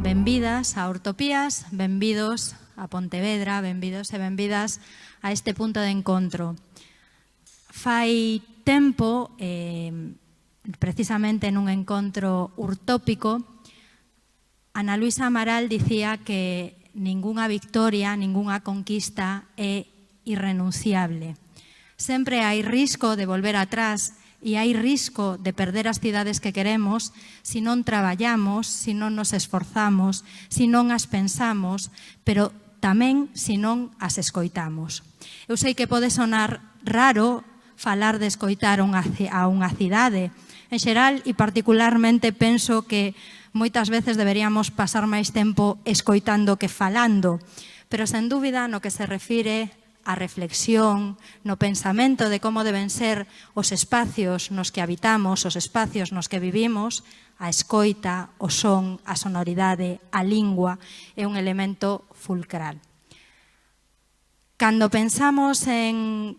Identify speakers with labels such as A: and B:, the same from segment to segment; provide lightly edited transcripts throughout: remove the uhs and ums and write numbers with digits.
A: benvidas a Urtopías, benvidos a Pontevedra, benvidos e benvidas a este punto de encontro. Fai tempo, precisamente nun encontro urtópico, Ana Luisa Amaral dicía que ningunha victoria, ningunha conquista é irrenunciable. Sempre hai risco de volver atrás e hai risco de perder as cidades que queremos se non traballamos, se non nos esforzamos, se non as pensamos, pero tamén se non as escoitamos. Eu sei que pode sonar raro falar de escoitar a unha cidade. En xeral e particularmente penso que moitas veces deberíamos pasar máis tempo escoitando que falando, pero sen dúbida no que se refire a reflexión, no pensamento de como deben ser os espacios nos que habitamos, os espacios nos que vivimos, a escoita, o son, a sonoridade, a lingua é un elemento fulcral. Cando pensamos en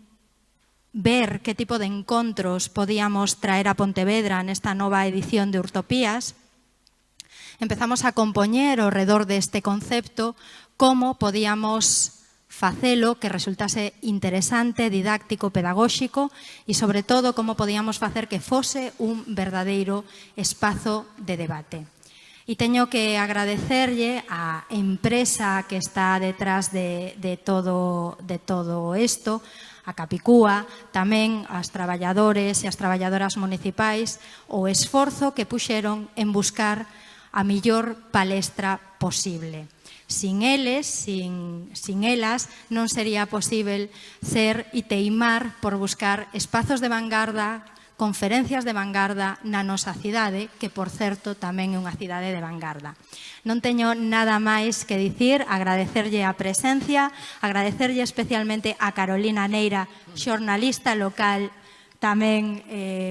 A: ver que tipo de encontros podíamos traer a Pontevedra nesta nova edición de Urtopías, empezamos a compoñer ao redor deste concepto como podíamos facelo que resultase interesante, didáctico, pedagóxico e, sobre todo, como podíamos facer que fose un verdadeiro espazo de debate. E teño que agradecerlle á empresa que está detrás de todo isto, a Capicúa, tamén aos traballadores e as traballadoras municipais, o esforzo que puxeron en buscar a mellor palestra posible. Sin eles, sin elas, non sería posible ser e teimar por buscar espazos de vanguarda, conferencias de vanguarda na nosa cidade, que, por certo, tamén é unha cidade de vanguarda. Non teño nada máis que dicir, agradecerlle a presencia, agradecerlle especialmente a Carolina Neira, xornalista local, tamén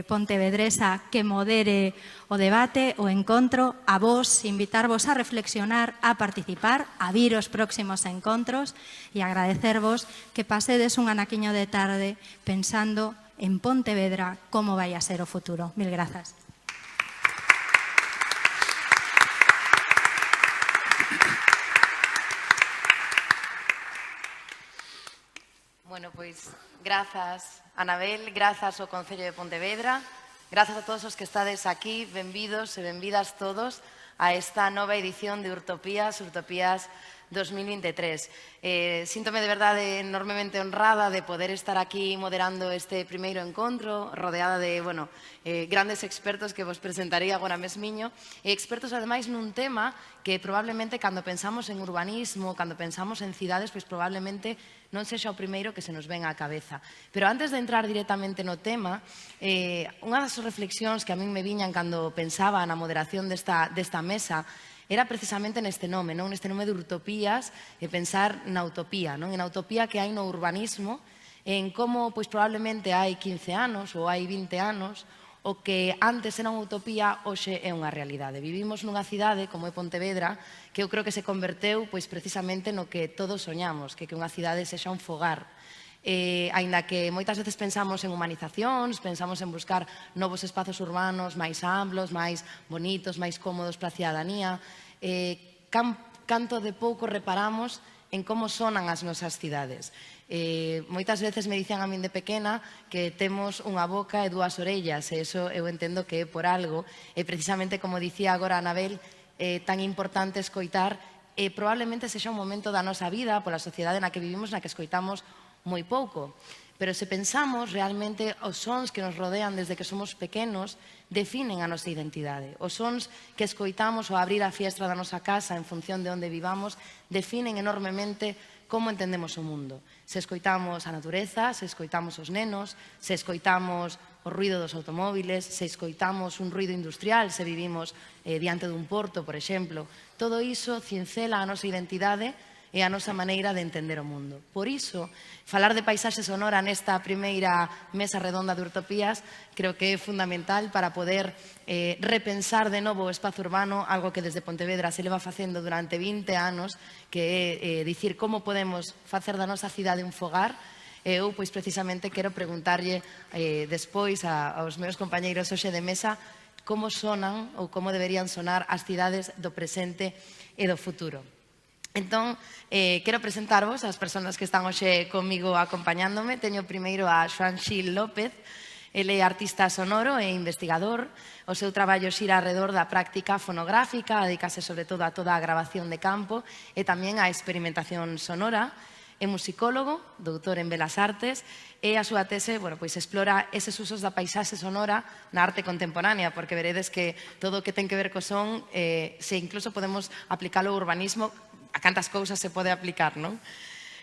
A: pontevedresa, que modere o debate, o encontro, a vos, invitarvos a reflexionar, a participar, a vir os próximos encontros e agradecervos que pasedes un anaquiño de tarde pensando en Pontevedra como vai a ser o futuro. Mil grazas.
B: Bueno, pois, grazas, Anabel, grazas ao Concello de Pontevedra, grazas a todos os que estades aquí, benvidos e benvidas todos a esta nova edición de Urtopías, Urtopías 2023. Síntome de verdade enormemente honrada de poder estar aquí moderando este primeiro encontro, rodeada de, grandes expertos que vos presentarei agora mesmiño, e expertos ademais nun tema que probablemente cando pensamos en urbanismo, cando pensamos en cidades, pois probablemente non sexa o primeiro que se nos ven á cabeza. Pero antes de entrar directamente no tema, unha das reflexións que a min me viñan cando pensaba na moderación desta mesa era precisamente neste nome de Urtopías, e pensar na utopía, en a utopía que hai no urbanismo, en como pois probablemente hai 15 anos ou hai 20 anos, o que antes era unha utopía hoxe é unha realidade. Vivimos nunha cidade como é Pontevedra, que eu creo que se converteu pois precisamente no que todos soñamos, que unha cidade sexa un fogar. Aínda que moitas veces pensamos en humanizacións, pensamos en buscar novos espazos urbanos máis amplos, máis bonitos, máis cómodos para a cidadanía, canto de pouco reparamos en como sonan as nosas cidades. Moitas veces me dicen a min de pequena que temos unha boca e dúas orellas, e iso eu entendo que é por algo, e precisamente como dicía agora Anabel, tan importante escoitar, e probablemente sexa un momento da nosa vida, pola sociedade na que vivimos, na que escoitamos moi pouco. Pero se pensamos, realmente, os sons que nos rodean desde que somos pequenos definen a nosa identidade. Os sons que escoitamos ao abrir a fiestra da nosa casa en función de onde vivamos definen enormemente como entendemos o mundo. Se escoitamos a natureza, se escoitamos os nenos, se escoitamos o ruido dos automóviles, se escoitamos un ruido industrial, se vivimos diante dun porto, por exemplo. Todo iso cincela a nosa identidade e a nosa maneira de entender o mundo. Por iso, falar de paisaxe sonora nesta primeira mesa redonda de Urtopías creo que é fundamental para poder repensar de novo o espazo urbano, algo que desde Pontevedra se leva facendo durante 20 anos, que é dicir como podemos facer da nosa cidade un fogar. Eu, pois, precisamente, quero preguntarlle despois aos meus compañeiros hoxe de mesa como sonan ou como deberían sonar as cidades do presente e do futuro. Entón, quero presentarvos as persoas que están hoxe comigo acompañándome. Teño primeiro a Xoán Xil López. Ele é artista sonoro e investigador. O seu traballo xira alrededor da práctica fonográfica, dedicase sobre todo a toda a grabación de campo e tamén á experimentación sonora. É musicólogo, doutor en Belas Artes, e a súa tese explora eses usos da paisaxe sonora na arte contemporánea, porque veredes que todo o que ten que ver co son, se incluso podemos aplicalo ao urbanismo, a cantas cousas se pode aplicar, non?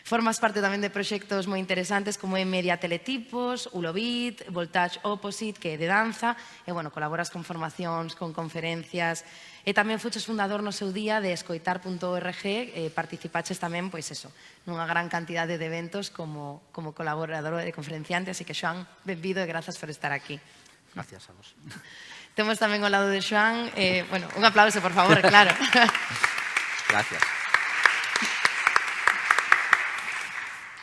B: Formas parte tamén de proxectos moi interesantes como é Media Teletipos, Ulobit, Voltage Opposite, que é de danza, e, colaboras con formacións, con conferencias, e tamén fuches fundador no seu día de escoitar.org, e participaches tamén, nunha gran cantidade de eventos como colaborador e conferenciante, así que, Xoán, benvido e grazas por estar aquí.
C: Gracias a vos.
B: Temos tamén ao lado de Xoán, un aplauso, por favor, claro.
C: Gracias.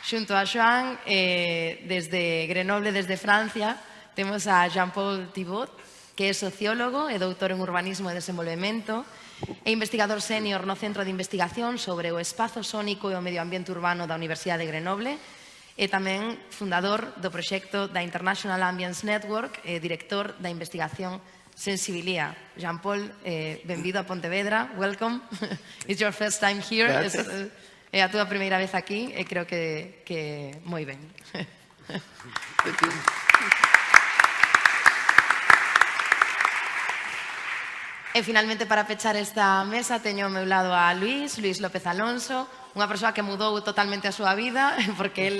B: Xunto a Xoán, desde Grenoble, desde Francia, temos a Jean-Paul Thibault, que é sociólogo e doutor en urbanismo e desenvolvemento e investigador sénior no Centro de Investigación sobre o Espazo Sónico e o Medio Ambiente Urbano da Universidade de Grenoble e tamén fundador do proxecto da International Ambience Network e director da investigación Sensibilía. Jean-Paul, benvido a Pontevedra, welcome. It's your first time here. É a túa primeira vez aquí e creo que moi ben. E finalmente, para pechar esta mesa, teño ao meu lado a Luís López Alonso, unha persoa que mudou totalmente a súa vida, porque el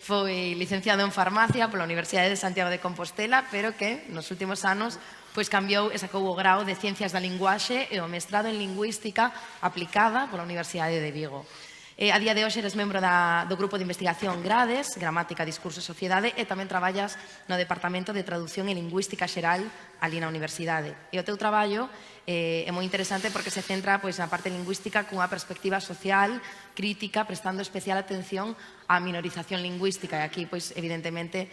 B: foi licenciado en farmacia pola Universidade de Santiago de Compostela, pero que nos últimos anos cambiou e sacou o grao de Ciencias da Linguaxe e o mestrado en Lingüística aplicada pola Universidade de Vigo. A día de hoxe eres membro do grupo de investigación GRADES, Gramática, Discurso e Sociedade, e tamén traballas no Departamento de Traducción e Lingüística Xeral ali na Universidade. E o teu traballo é moi interesante porque se centra na parte lingüística cunha perspectiva social, crítica, prestando especial atención á minorización lingüística e aquí, evidentemente,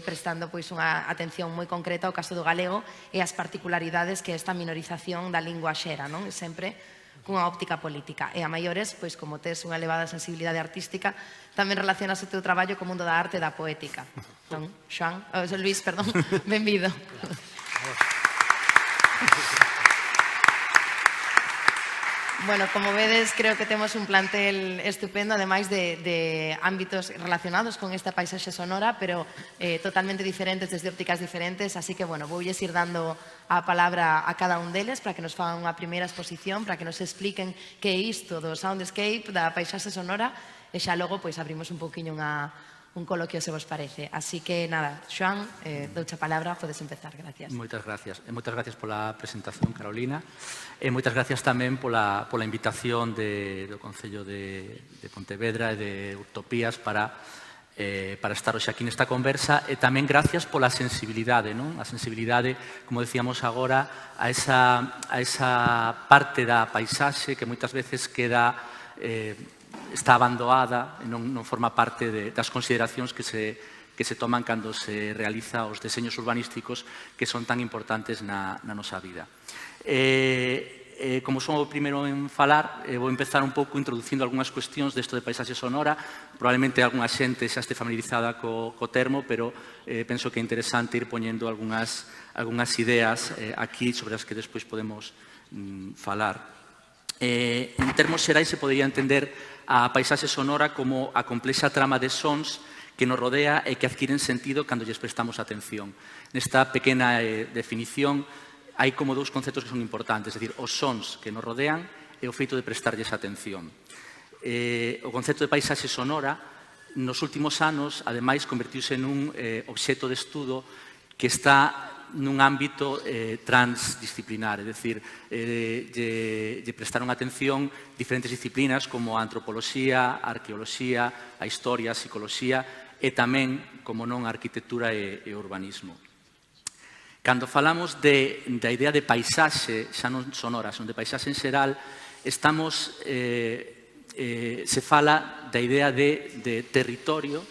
B: prestando unha atención moi concreta ao caso do galego e as particularidades que esta minorización da lingua xera, non? Sempre cunha óptica política. E a maiores, como tes unha elevada sensibilidade artística, tamén relacionas o teu traballo co mundo da arte e da poética. Entón, Luís, perdón, benvido. Como vedes, creo que temos un plantel estupendo, ademais de ámbitos relacionados con esta paisaxe sonora, pero totalmente diferentes, desde ópticas diferentes, así que, voulles ir dando a palabra a cada un deles para que nos fagan unha primeira exposición, para que nos expliquen que é isto do soundscape, da paisaxe sonora, e xa logo abrimos un pouquiño un coloquio, se vos parece. Así que, nada, Xoán, douche a palabra, podes empezar, gracias.
C: Moitas gracias. E moitas gracias pola presentación, Carolina. E moitas gracias tamén pola invitación do Concello de Pontevedra e de Utopías para estar hoxe aquí nesta conversa, e tamén gracias pola sensibilidade, non? A sensibilidade, como decíamos agora, a esa parte da paisaxe que moitas veces está abandonada e non forma parte das consideracións que se toman cando se realiza os deseños urbanísticos que son tan importantes na nosa vida. Como son o primeiro en falar, vou empezar un pouco introducindo algunhas cuestións desto de paisaxe sonora. Probablemente algunha xente xa este familiarizada co termo, pero penso que é interesante ir poñendo algunhas ideas aquí sobre as que despois podemos falar. En termos xerais se podería entender a paisaxe sonora como a complexa trama de sons que nos rodea e que adquiren sentido cando lles prestamos atención. Nesta pequena definición hai como dous conceptos que son importantes, é dicir, os sons que nos rodean e o feito de prestarlles atención. O concepto de paisaxe sonora nos últimos anos, ademais, convertiuse nun obxecto de estudo que está nun ámbito transdisciplinar, é dicir, de prestaron atención diferentes disciplinas como a antropoloxía, a arqueoloxía, a historia, a psicoloxía e tamén, como non, a arquitectura e o urbanismo. Cando falamos da idea de paisaxe, xa non sonora, son de paisaxe en xeral, se fala da idea de territorio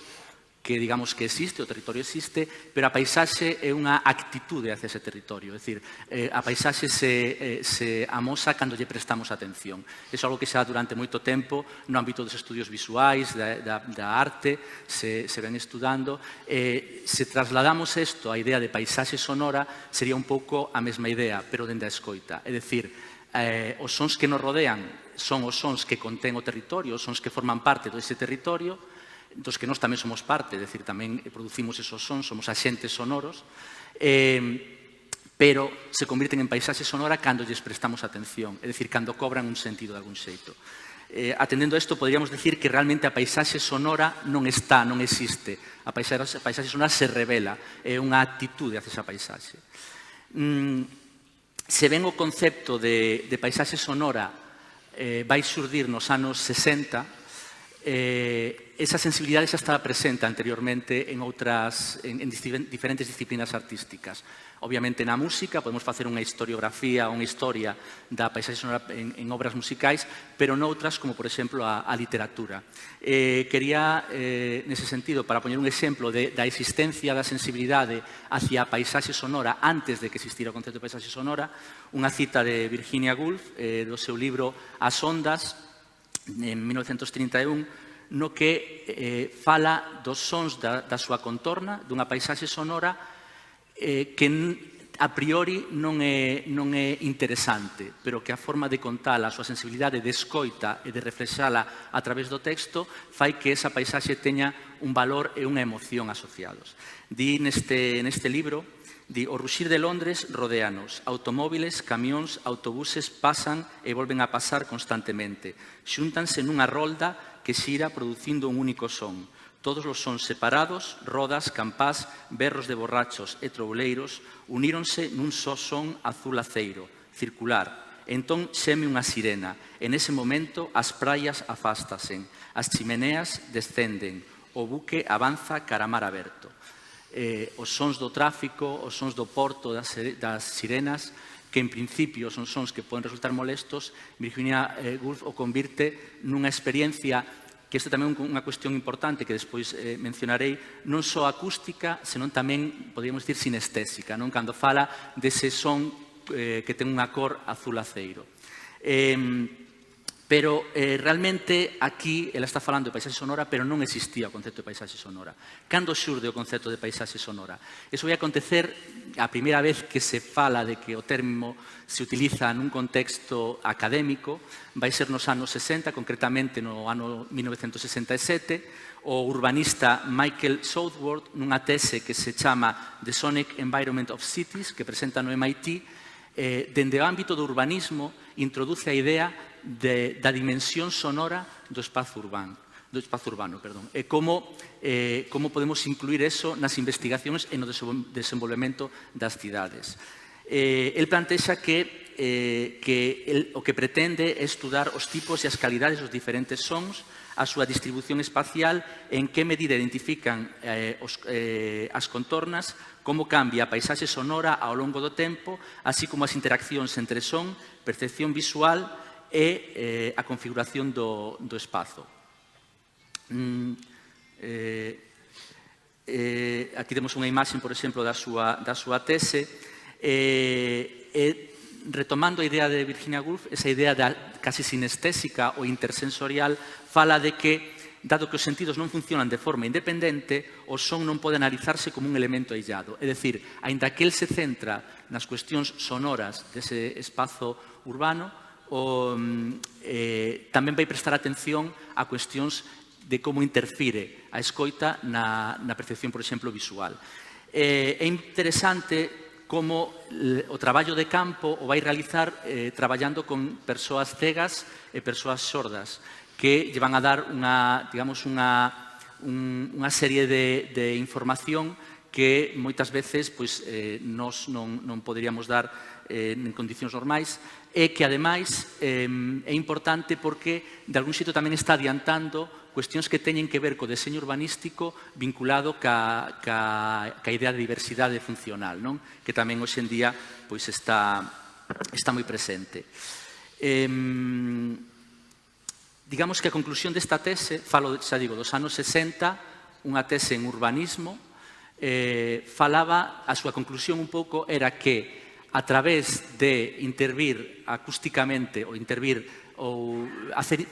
C: que digamos que existe, o territorio existe, pero a paisaxe é unha actitude hacia ese territorio, é dicir, a paisaxe se amosa cando lle prestamos atención. Iso é algo que xa durante moito tempo no ámbito dos estudios visuais, da arte, se ven estudando. Se trasladamos isto á idea de paisaxe sonora, sería un pouco a mesma idea, pero dende a escoita. É dicir, os sons que nos rodean son os sons que contén o territorio, os sons que forman parte dese territorio, dos que nós tamén somos parte, é dicir, tamén producimos esos sons, somos axentes sonoros, pero se convirten en paisaxe sonora cando lles prestamos atención, é dicir, cando cobran un sentido de algún xeito. Atendendo a isto, poderíamos dicir que realmente a paisaxe sonora non está, non existe. A paisaxe sonora se revela, é unha actitude hacia esa paisaxe. Se ven o concepto de paisaxe sonora vai xurdir nos anos 60, esa sensibilidade xa estaba presente anteriormente en diferentes disciplinas artísticas. Obviamente na música podemos facer unha historiografía ou unha historia da paisaxe sonora en obras musicais, pero noutras, como por exemplo a literatura. Quería, nese sentido, para poñer un exemplo da existencia da sensibilidade hacia a paisaxe sonora antes de que existira o concepto de paisaxe sonora, unha cita de Virginia Woolf, do seu libro As ondas, en 1931, no que fala dos sons da súa contorna, dunha paisaxe sonora que a priori non é interesante, pero que a forma de contala, a súa sensibilidade de escoita e de reflexala a través do texto fai que esa paisaxe teña un valor e unha emoción asociados. Di neste libro, di, o ruxir de Londres rodéanos, automóviles, camións, autobuses pasan e volven a pasar constantemente. Xúntanse nunha rolda que xira producindo un único son. Todos os sons separados, rodas, campás, berros de borrachos e trouleiros, uníronse nun só son azul aceiro, circular. Entón xeme unha sirena. En ese momento as praias afástasen, as chimeneas descenden, o buque avanza cara mar aberto. Os sons do tráfico, os sons do porto, das sirenas, que en principio son sons que poden resultar molestos, Virginia Woolf o convirte nunha experiencia, que isto tamén é unha cuestión importante que despois mencionarei, non só acústica, senón tamén, podríamos dicir, sinestésica, non? Cando fala dese son que ten unha cor azul aceiro. Pero realmente aquí ela está falando de paisaxe sonora, pero non existía o concepto de paisaxe sonora. Cando xurde o concepto de paisaxe sonora? Iso vai acontecer a primeira vez que se fala de que o termo se utiliza nun contexto académico, vai ser nos anos 60, concretamente no ano 1967, o urbanista Michael Southworth, nunha tese que se chama The Sonic Environment of Cities, que presenta no MIT, dende o ámbito do urbanismo, introduce a idea da dimensión sonora do espazo urbano, e como podemos incluir eso nas investigacións e no desenvolvemento das cidades. El plantexa que o que pretende é estudar os tipos e as calidades dos diferentes sons, a súa distribución espacial, en que medida identifican as contornas, como cambia a paisaxe sonora ao longo do tempo, así como as interaccións entre son, percepción visual e a configuración do espazo. Aquí temos unha imaxe, por exemplo, da súa tese, retomando a idea de Virginia Woolf, esa idea casi sinestésica ou intersensorial, fala de que, dado que os sentidos non funcionan de forma independente, o son non pode analizarse como un elemento aillado. É dicir, aínda que el se centra nas cuestións sonoras dese espazo urbano, tamén vai prestar atención a cuestións de como interfire a escoita na percepción, por exemplo, visual. É interesante como o traballo de campo o vai realizar traballando con persoas cegas e persoas sordas, que lle van a dar unha serie de información que moitas veces nós non poderíamos dar en condicións normais, e que, ademais, é importante porque, de algún xeito, tamén está adiantando cuestións que teñen que ver co deseño urbanístico vinculado ca idea de diversidade funcional, non? Que tamén hoxe en día está moi presente. Digamos que a conclusión desta tese, falo, xa digo, dos anos 60, unha tese en urbanismo, falaba, a súa conclusión un pouco era que a través de intervir acústicamente ou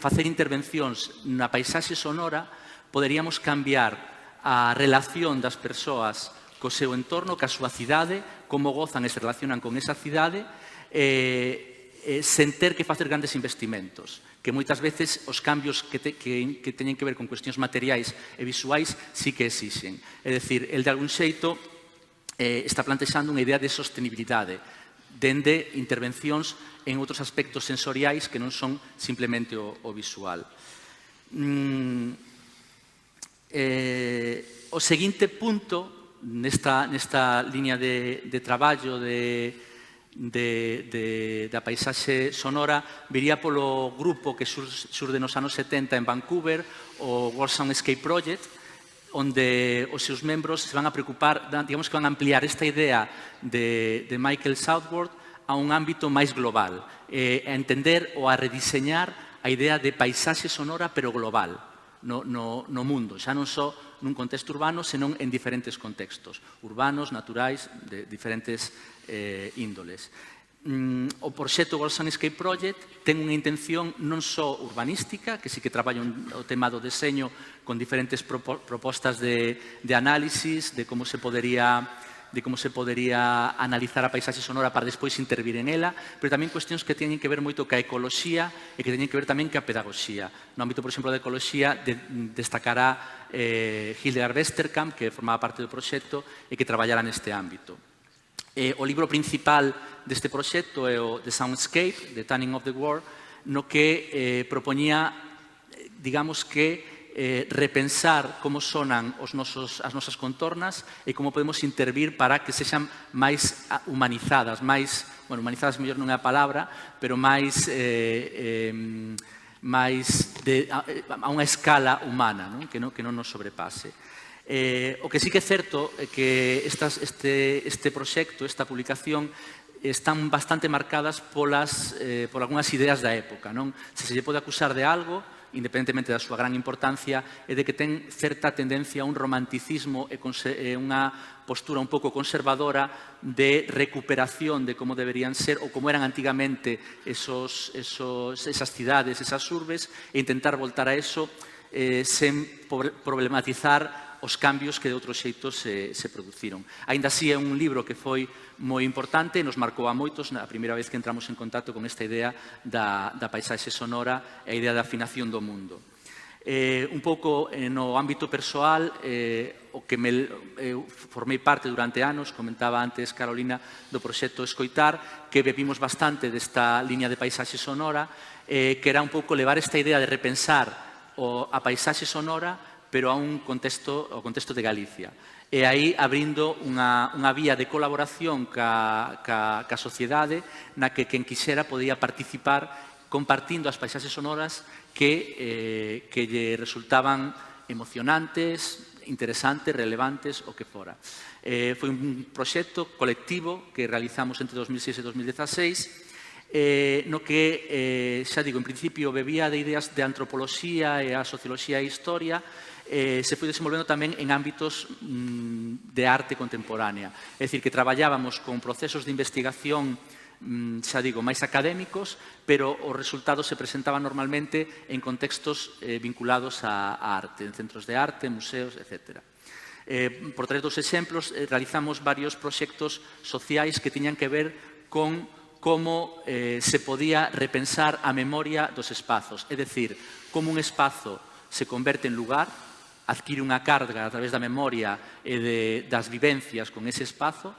C: facer intervencións na paisaxe sonora, poderíamos cambiar a relación das persoas co seu entorno, ca súa cidade, como gozan e se relacionan con esa cidade, sen ter que facer grandes investimentos, que moitas veces os cambios que teñen que ver con cuestións materiais e visuais sí que exixen. É dicir, el de algún xeito está plantexando unha idea de sostenibilidade, dende intervencións en outros aspectos sensoriais que non son simplemente o visual. O seguinte punto nesta liña de traballo da paisaxe sonora viría polo grupo que xurde nos anos 70 en Vancouver, o World Soundscape Project, onde os seus membros se van a preocupar, digamos que van a ampliar esta idea de Michael Southworth a un ámbito máis global, a entender ou a rediseñar a idea de paisaxe sonora pero global no mundo, xa non só nun contexto urbano, senón en diferentes contextos, urbanos, naturais, de diferentes índoles. O proxecto World Soundscape Project ten unha intención non só urbanística, que sí que traballa o tema do deseño con diferentes propostas de análisis, de como se podería analizar a paisaxe sonora para despois intervir en ela, pero tamén cuestións que teñen que ver moito ca ecoloxía e que teñen que ver tamén ca pedagogía. No ámbito, por exemplo, da ecoloxía, destacará Hildegard Westerkamp, que formaba parte do proxecto e que traballará neste ámbito. O libro principal deste proxecto é o The Soundscape, The Tuning of the World, no que propoñía, digamos que, repensar como sonan as nosas contornas e como podemos intervir para que sexan máis humanizadas, humanizadas mellor non é a palabra, pero máis a unha escala humana, que non nos sobrepase. O que sí que é certo é que este proxecto, esta publicación, están bastante marcadas por algunhas ideas da época. Se lle pode acusar de algo, independentemente da súa gran importancia, é de que ten certa tendencia a un romanticismo e unha postura un pouco conservadora de recuperación de como deberían ser ou como eran antigamente esas cidades, esas urbes, e intentar voltar a eso sen problematizar os cambios que de outros xeitos se produciron. Aínda así é un libro que foi moi importante e nos marcou a moitos a primeira vez que entramos en contacto con esta idea da paisaxe sonora e a idea da afinación do mundo. Un pouco no ámbito persoal, o que eu formei parte durante anos, comentaba antes Carolina do proxecto Escoitar, que bebimos bastante desta liña de paisaxe sonora, que era un pouco levar esta idea de repensar a paisaxe sonora pero a un contexto de Galicia. E aí abrindo unha vía de colaboración ca sociedade na que quen quixera podía participar compartindo as paisaxes sonoras que lle resultaban emocionantes, interesantes, relevantes, o que fora. Foi un proxecto colectivo que realizamos entre 2006 e 2016, no que, xa digo, en principio bebía de ideas de antropoloxía e a socioloxía e historia, se foi desenvolvendo tamén en ámbitos de arte contemporánea. É dicir, que traballábamos con procesos de investigación, xa digo, máis académicos, pero os resultados se presentaban normalmente en contextos vinculados á arte, en centros de arte, museos, etc. Por traer dos exemplos, realizamos varios proxectos sociais que tiñan que ver con como se podía repensar a memoria dos espazos, é dicir, como un espazo se converte en lugar, adquire unha carga a través da memoria e das vivencias con ese espazo,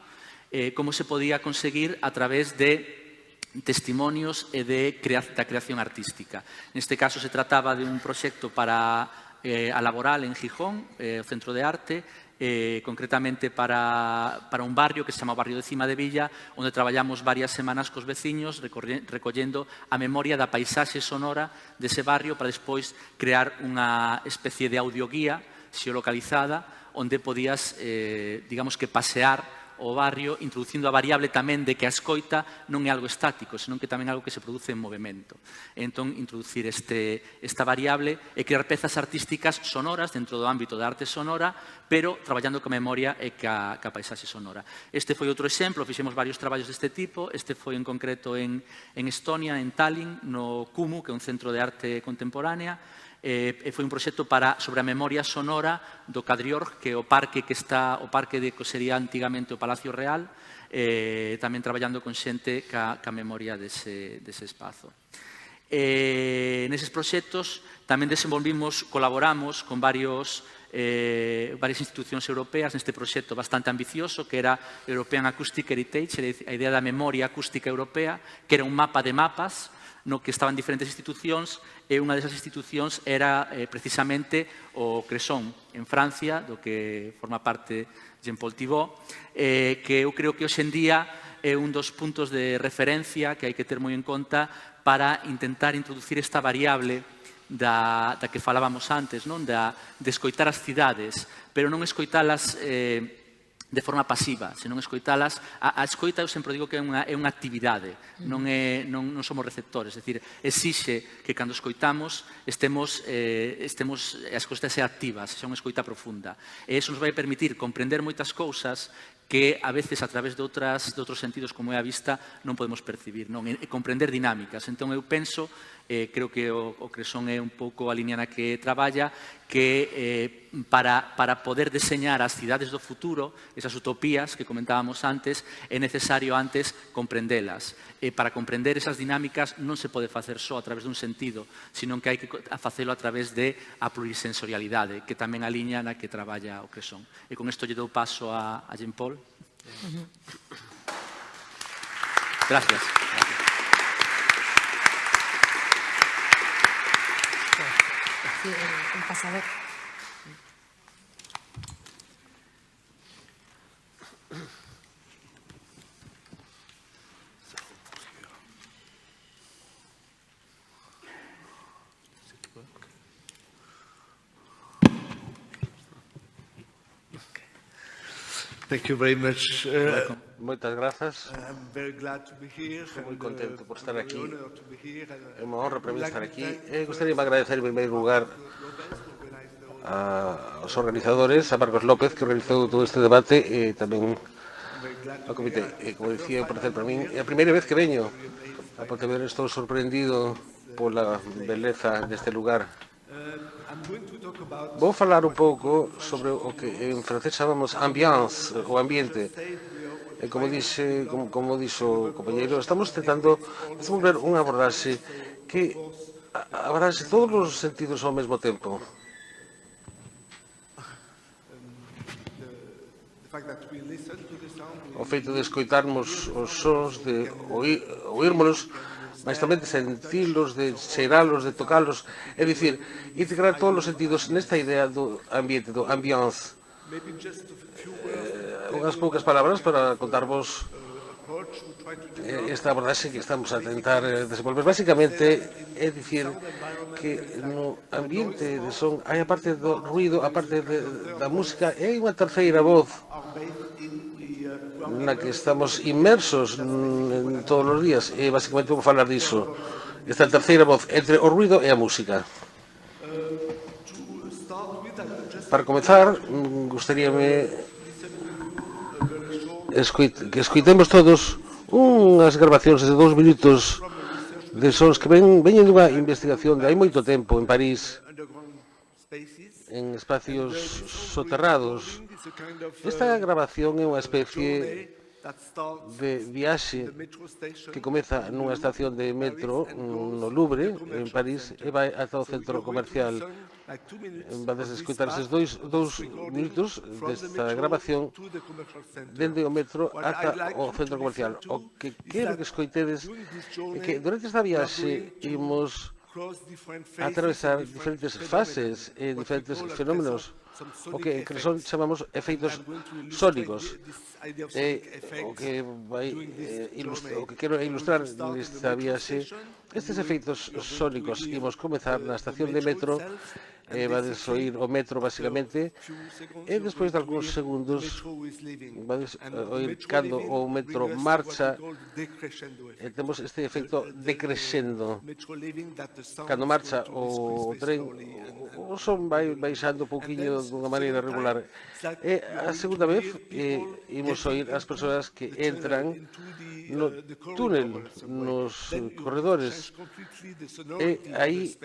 C: como se podía conseguir a través de testimonios e da creación artística. Neste caso se trataba de un proxecto para a Laboral en Gijón, o Centro de Arte, concretamente para un barrio que se chama o Barrio de Cima de Villa, onde traballamos varias semanas cos veciños recollendo a memoria da paisaxe sonora dese barrio para despois crear unha especie de audioguía xeolocalizada onde podías, digamos que, pasear o barrio, introducindo a variable tamén de que a escoita non é algo estático, senón que tamén é algo que se produce en movimento. Entón, introducir esta variable e crear pezas artísticas sonoras dentro do ámbito da arte sonora, pero traballando ca memoria e ca paisaxe sonora. Este foi outro exemplo, fixemos varios traballos deste tipo, este foi en concreto en Estonia, en Tallinn, no KUMU, que é un centro de arte contemporánea, e foi un proxecto sobre a memoria sonora do Kadriorg, que é o parque que que sería antigamente o Palacio Real, tamén traballando con xente ca memoria dese espazo. Neses proxectos tamén colaboramos con varias institucións europeas neste proxecto bastante ambicioso que era European Acoustic Heritage, a idea da memoria acústica europea, que era un mapa de mapas no que estaban diferentes institucións e unha desas institucións era precisamente o Cresson, en Francia, do que forma parte Jean-Paul Thibault, que eu creo que hoxe en día é un dos puntos de referencia que hai que ter moi en conta para intentar introducir esta variable da que falábamos antes, de escoitar as cidades, pero non escoitalas de forma pasiva, senón escoitalas. A escoita, eu sempre digo que é unha actividade, non somos receptores, é dicir, exixe que cando escoitamos as cousas activas, xa unha escoita profunda. E iso nos vai permitir comprender moitas cousas que a veces a través de outros sentidos como é a vista non podemos percibir, e comprender dinámicas. Entón eu penso, creo que o Cresson é un pouco a liña na que traballa, que para poder deseñar as cidades do futuro, esas utopías que comentábamos antes, é necesario antes comprendelas. E para comprender esas dinámicas non se pode facer só a través dun sentido, senón que hai que facelo a través de a plurisensorialidade, que tamén a liña na que traballa o Cresson. E con isto lle dou paso a Jean-Paul. Gracias.
D: Sí, el pasador.
E: Thank you very much.
F: Moitas grazas.
E: I'm very glad to be here.
F: Estou moi contento por estar aquí. É
E: É
F: unha honra para mí estar aquí. Gostaria de agradecer en primeiro lugar aos organizadores, a Marcos López, que organizou todo este debate, e tamén ao comité. Como dicía, por para min, é a primeira vez que veño a Pontevedra. Estou sorprendido pola beleza deste lugar. Vou falar un pouco sobre o que en francés chamamos ambiance, o ambiente. E como dixo o compañeiro, estamos tentando desenvolver unha abordaxe que abraxe todos os sentidos ao mesmo tempo. O feito de escoitarmos os sons, de oírmolos, mas tamén de sentilos, de cheiralos, de tocalos, é dicir, integrar todos os sentidos nesta idea do ambiente, do ambiance. Unhas poucas palabras para contarvos esta abordaxe que estamos a tentar desenvolver. Básicamente, é dicir que no ambiente de son hai a parte do ruido, a parte da música, e hai unha terceira voz na que estamos inmersos todos os días, e basicamente vou falar diso, esta terceira voz entre o ruido e a música. Para comezar, gustaríame que escoitemos todos unhas grabacións de 2 minutos de sons que veñen dunha investigación de hai moito tempo en París, en espacios soterrados. Esta grabación é unha especie de viaxe que comeza nunha estación de metro no Louvre, en París, e vai ata o centro comercial. Vades escoitar esses 2 minutos desta grabación dende o metro ata o centro comercial. O que quero que escoitedes é que durante esta viaxe imos atravesar diferentes fases e diferentes fenómenos, o que en Cresson chamamos efeitos sónicos. O que quero ilustrar nesta viaxe, estes efeitos sónicos imos comezar na estación de metro vades oír o metro, basicamente, e despois de algúns segundos vades oír cando o metro marcha, temos este efecto decrescendo. Cando marcha o tren, o son vai baixando un pouquiño dunha maneira regular. E a segunda vez imos oír as persoas que entran no túnel, nos corredores, e aí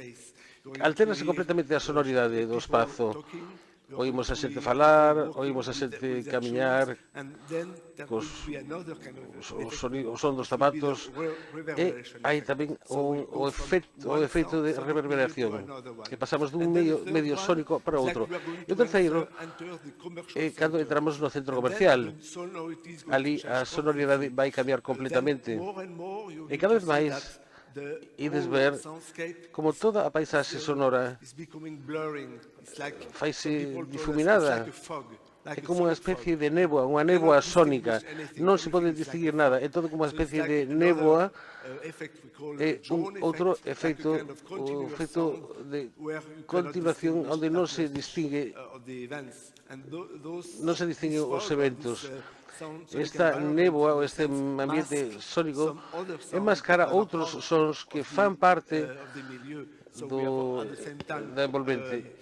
F: altérase completamente a sonoridade do espazo. Oímos a xente falar, oímos a xente camiñar, o son dos zapatos, e hai tamén o efeito de reverberación, que pasamos dun medio sónico para outro. E o terceiro é cando entramos no centro comercial. Ali a sonoridade vai cambiar completamente. E cada vez máis ides ver como toda a paisaxe sonora faise difuminada. É como unha especie de néboa, unha néboa sónica. Non se pode distinguir nada. É todo como unha especie de néboa. É outro efecto, o efecto de continuación, onde non se distinguen os eventos. Esta néboa ou este ambiente sónico enmascara outros sons que fan parte da envolvente.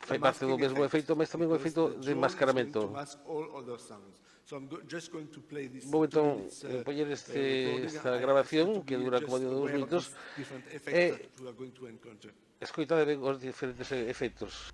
F: Fai parte do mesmo efeito, mas tamén o efeito de enmascaramento. Vou entón poñer esta grabación, que dura como 2 minutos, e escoitade ben os diferentes efectos.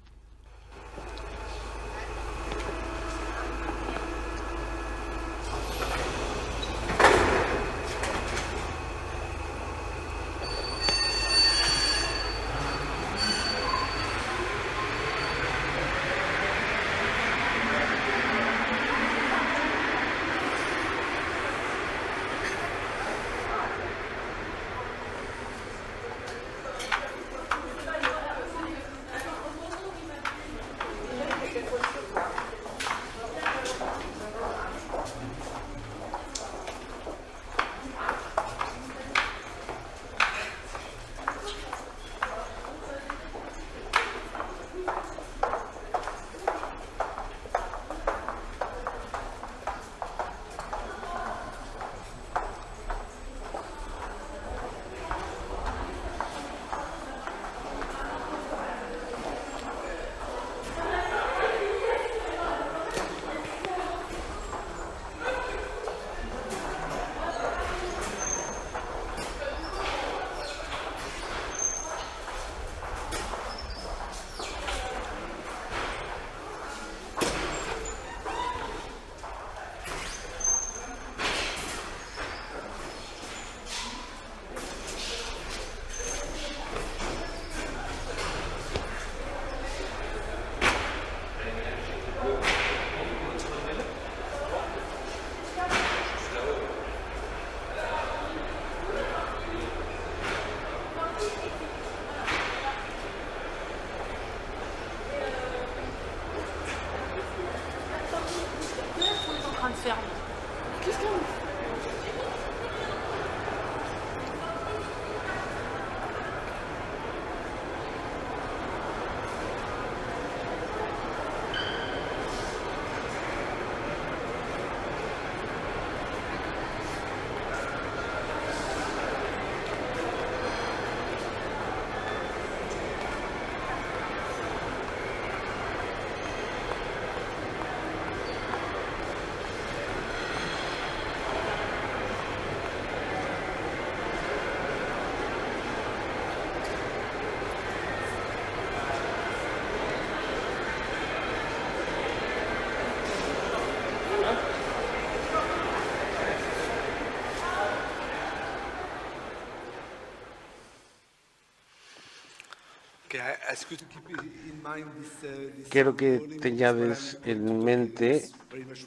F: Quero que teñades en mente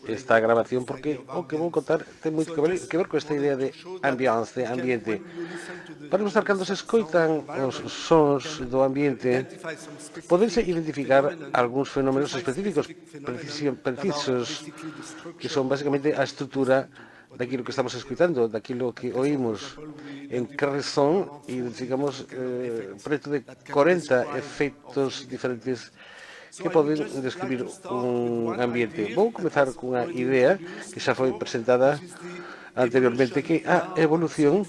F: esta grabación porque o que vou contar ten moito que ver con esta idea de ambiance, de ambiente. Para mostrar cando se escoitan os sons do ambiente, podense identificar algúns fenómenos específicos, precisos, que son basicamente a estrutura daquilo que estamos escutando, daquilo que oímos en Carson, e digamos preto de 40 efectos diferentes que poden describir un ambiente. Vou comezar cunha idea que xa foi presentada anteriormente, que é a evolución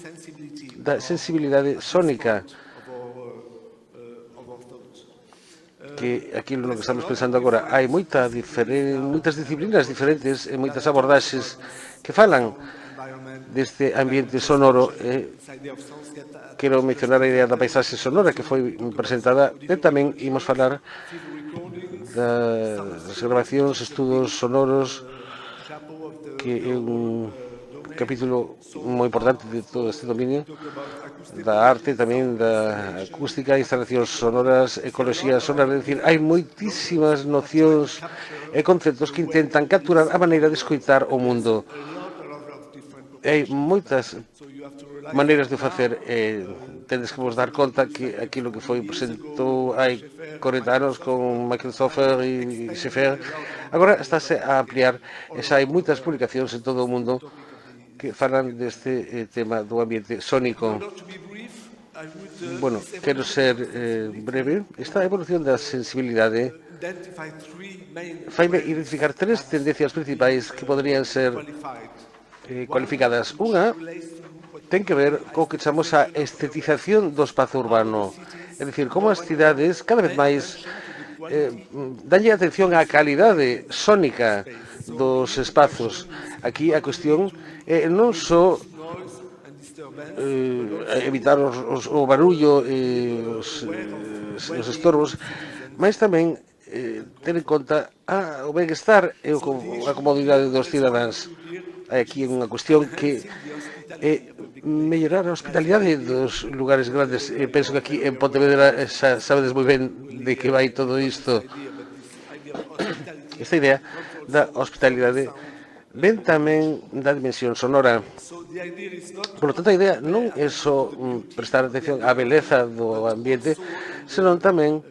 F: da sensibilidade sónica, que aquilo no que estamos pensando agora. Hai moitas disciplinas diferentes e moitas abordaxes que falan deste ambiente sonoro. Quero mencionar a idea da paisaxe sonora que foi presentada, e tamén imos falar das grabacións, estudos sonoros, que é un capítulo moi importante de todo este dominio da arte, tamén da acústica, instalacións sonoras, ecoloxía sonora. É dicir, hai moitísimas nocións e conceptos que intentan capturar a maneira de escoitar o mundo. Hai moitas maneiras de facer, tedes que vos dar conta que aquilo que foi presentou hai 40 anos con Michael Sofer e Schaeffer, agora estáse a ampliar, e xa hai moitas publicacións en todo o mundo que falan deste tema do ambiente sónico. Bueno, quero ser breve. Esta evolución da sensibilidade faime identificar tres tendencias principais que poderían ser cualificadas. Unha ten que ver co que chamamos a estetización do espazo urbano. É dicir, como as cidades cada vez máis danlle atención á calidade sónica dos espazos. Aquí a cuestión non só evitar o barullo e os estorbos, mas tamén ter en conta o benestar e a comodidade dos cidadáns. Hai aquí unha cuestión que é mellorar a hospitalidade dos lugares grandes. Penso que aquí en Pontevedra sabedes moi ben de que vai todo isto. Esta idea da hospitalidade ven tamén da dimensión sonora. Por lo tanto, a idea non é só prestar atención á beleza do ambiente, senón tamén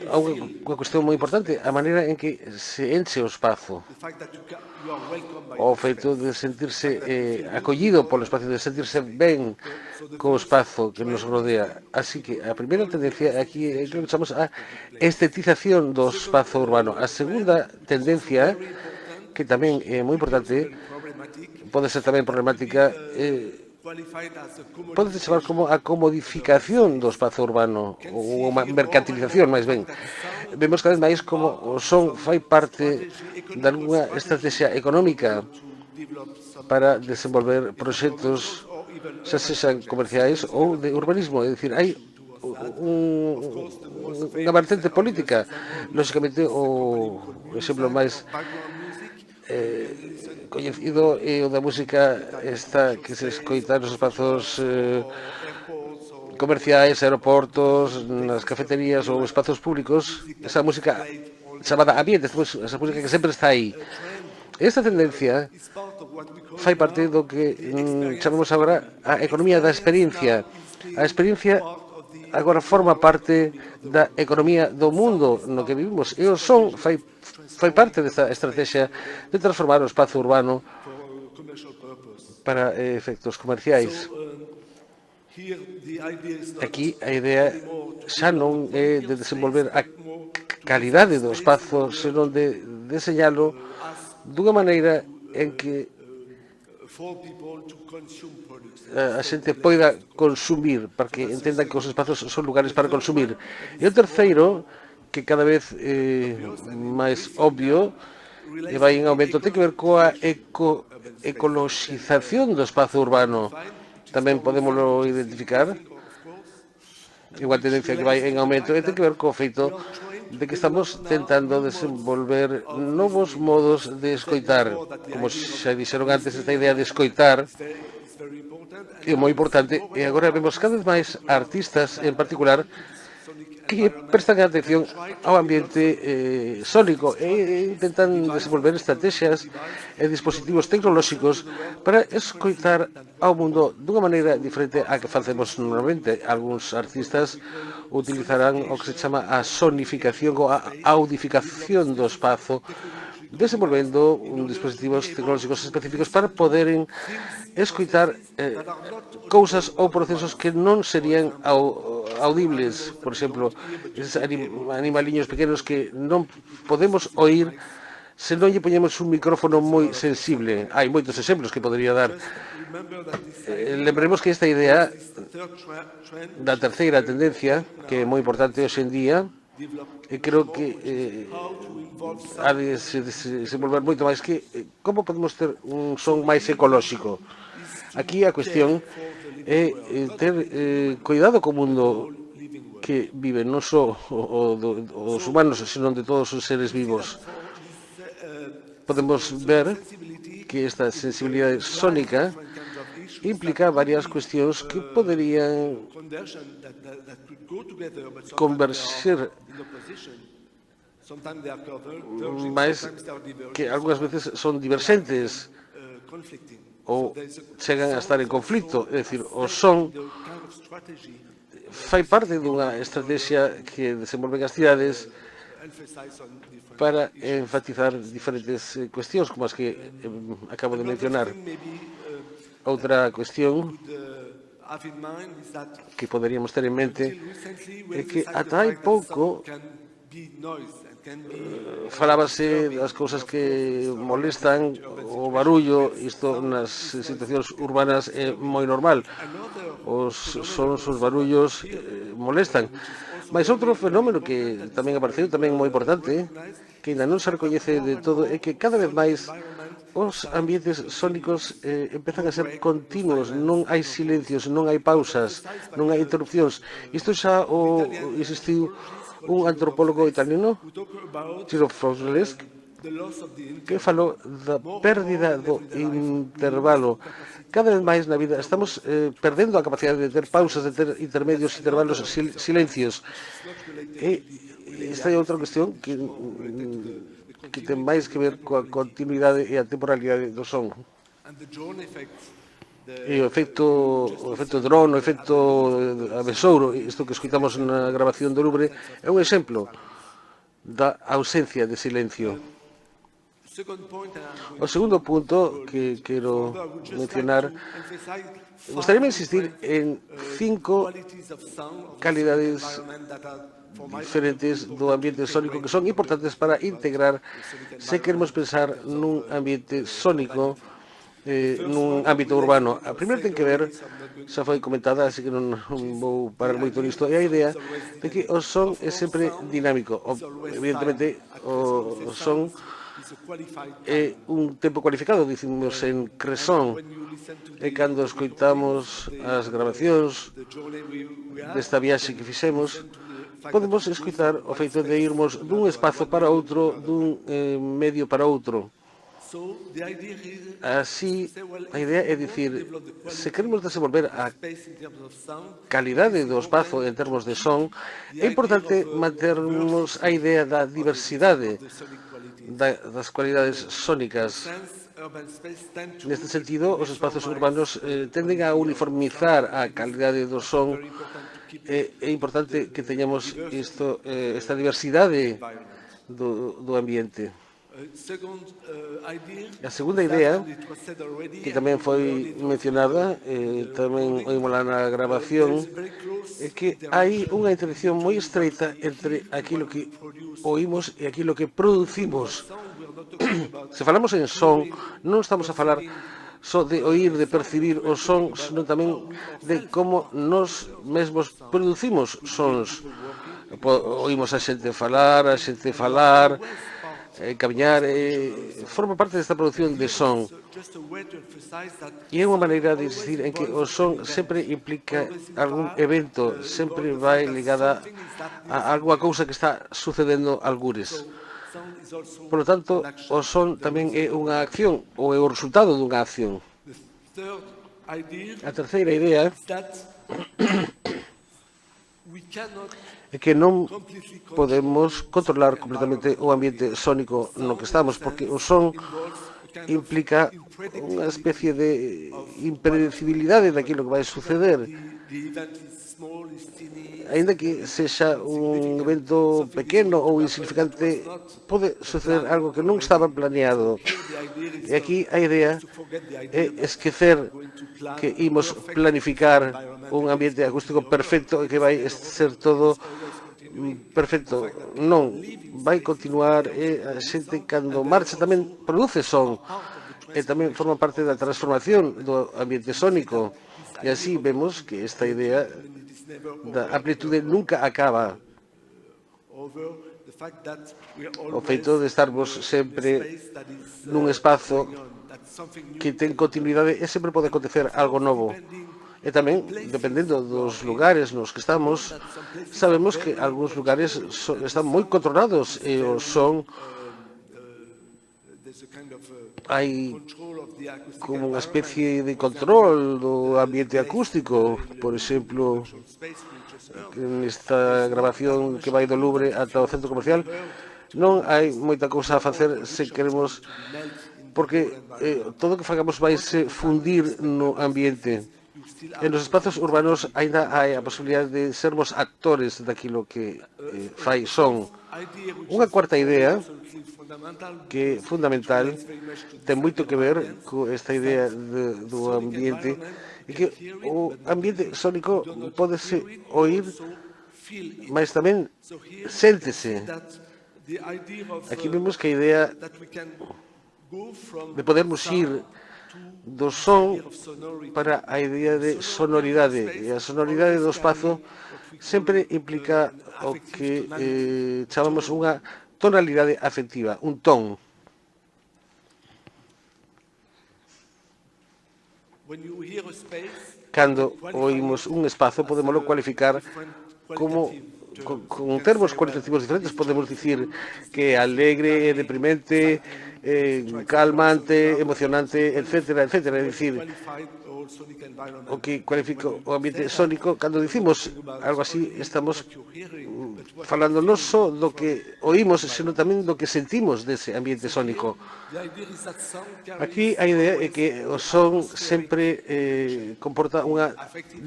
F: a unha cuestión moi importante, a maneira en que se enche o espazo, o feito de sentirse acollido polo espacio, de sentirse ben co espazo que nos rodea. Así que a primeira tendencia aquí é que chamamos a estetización do espazo urbano. A segunda tendencia, que tamén é moi importante, pode ser tamén problemática, pode chamar como a comodificación do espazo urbano, ou a mercantilización, máis ben. Vemos cada vez máis como o son fai parte de alguna estrategia económica para desenvolver proxectos, xa sexan comerciais ou de urbanismo. É dicir, hai unha vertente política. Lóxicamente, o exemplo máis coñecido é o da música esta que se escoita nos espazos comerciais, aeroportos, nas cafeterías ou espazos públicos, esa música chamada ambiente, esa música que sempre está aí. Esta tendencia fai parte do que chamamos agora a economía da experiencia. A experiencia agora forma parte da economía do mundo no que vivimos, e o son fai parte desta estrategia de transformar o espazo urbano para efectos comerciais. Aquí a idea xa non é de desenvolver a calidade do espazo, senón de deseñalo dunha maneira en que a xente poida consumir, para que entendan que os espazos son lugares para consumir. E o terceiro, que cada vez máis obvio e vai en aumento, ten que ver coa ecoloxización do espazo urbano. Tamén podémoslo identificar, igual tendencia que vai en aumento, e ten que ver co feito de que estamos tentando desenvolver novos modos de escoitar. Como xa dixeron antes, esta idea de escoitar é moi importante, e agora vemos cada vez máis artistas en particular que prestan atención ao ambiente sónico e intentan desenvolver estrategias e dispositivos tecnolóxicos para escoitar ao mundo dunha maneira diferente á que facemos normalmente. Algúns artistas utilizarán o que se chama a sonificación ou a audificación do espazo desenvolvendo dispositivos tecnolóxicos específicos para poder escoitar cousas ou procesos que non serían audibles. Por exemplo, esos animaliños pequenos que non podemos oír se non lle poñemos un micrófono moi sensible. Hai moitos exemplos que podría dar. Lembremos que esta idea da terceira tendencia, que é moi importante hoxe en día, e creo que ha de se desenvolver moito máis, que como podemos ter un son máis ecolóxico. Aquí a cuestión é ter cuidado co mundo que vive, non só os humanos, senón de todos os seres vivos. Podemos ver que esta sensibilidade sónica implica varias cuestións que poderían converxer, mas que algunhas veces son diverxentes ou chegan a estar en conflito. É dicir, o son fai parte dunha estrategia que desenvolven as cidades para enfatizar diferentes cuestións como as que acabo de mencionar. Outra cuestión que poderíamos ter en mente é que ata hai pouco falábase das cousas que molestan, o barullo. Isto nas situacións urbanas é moi normal. Os sons, os barullos molestan. Mas outro fenómeno que tamén apareceu, tamén moi importante, que ainda non se recoñece de todo, é que cada vez máis os ambientes sónicos empezan a ser continuos, non hai silencios, non hai pausas, non hai interrupcións. Isto xa existiu un antropólogo italiano, Ciro Froglesc, que falou da pérdida do intervalo. Cada vez máis na vida estamos perdendo a capacidade de ter pausas, de ter intermedios, intervalos, silencios. E esta é outra cuestión que ten máis que ver coa continuidade e a temporalidade do son. E o efecto dron, o efecto abesouro, isto que escoitamos na grabación do Louvre, é un exemplo da ausencia de silencio. O segundo punto que quero mencionar, gustaríame insistir en 5 calidades diferentes do ambiente sónico que son importantes para integrar se queremos pensar nun ambiente sónico nun ámbito urbano. A primeira ten que ver, xa foi comentada, así que non vou parar moito nisto, é a idea de que o son é sempre dinámico. Evidentemente, o son é un tempo cualificado, dicimos en cresón, e cando escoitamos as grabacións desta viaxe que fixemos, podemos escoitar o feito de irmos dun espazo para outro, dun medio para outro. Así, a idea é dicir, se queremos desenvolver a calidade do espazo en termos de son, é importante manternos a idea da diversidade das cualidades sónicas. Neste sentido, os espazos urbanos tenden a uniformizar a calidade do son. É importante que teñamos esta diversidade do ambiente. A segunda idea, que tamén foi mencionada, tamén oímola na grabación, é que hai unha interacción moi estreita entre aquilo que oímos e aquilo que producimos. Se falamos en son, non estamos a falar só de oír, de percibir o son, senón tamén de como nós mesmos producimos sons. Oímos a xente falar, camiñar, forma parte desta produción de son. E é unha maneira de insistir en que o son sempre implica algún evento, sempre vai ligada a alguma cousa que está sucedendo algures. Por lo tanto, o son tamén é unha acción, ou é o resultado dunha acción. A terceira idea é que non podemos controlar completamente o ambiente sónico no que estamos, porque o son implica unha especie de impredecibilidade daquilo que vai suceder. Aínda que sexa un evento pequeno ou insignificante, pode suceder algo que non estaba planeado. E aquí a idea é esquecer que imos planificar un ambiente acústico perfecto e que vai ser todo perfecto. Non, vai continuar e a xente cando marcha tamén produce son e tamén forma parte da transformación do ambiente sónico. E así vemos que esta idea da amplitude nunca acaba. O feito de estarmos sempre nun espazo que ten continuidade e sempre pode acontecer algo novo. E tamén, dependendo dos lugares nos que estamos, sabemos que algúns lugares están moi controlados e o son hai como unha especie de control do ambiente acústico. Por exemplo, nesta grabación que vai do Louvre ata o centro comercial, non hai moita cousa a facer se queremos, porque todo o que fagamos vai se fundir no ambiente. En os espazos urbanos aínda hai a posibilidade de sermos actores daquilo que fai son. Unha cuarta idea que é fundamental, ten moito que ver con esta idea do ambiente, e que o ambiente sónico pódese oír, mas tamén séntese. Aquí vemos que a idea de podermos ir do son para a idea de sonoridade. E a sonoridade do espazo sempre implica o que chamamos unha tonalidade afectiva, un ton. Cando oímos un espazo, podémoslo cualificar como con termos cualitativos diferentes. Podemos dicir que é alegre, deprimente, calmante, emocionante, etcétera, etcétera. É dicir, o que cualifica o ambiente sónico, cando dicimos algo así, estamos falando non só do que oímos, sino tamén do que sentimos dese ambiente sónico. Aquí a idea é que o son sempre comporta unha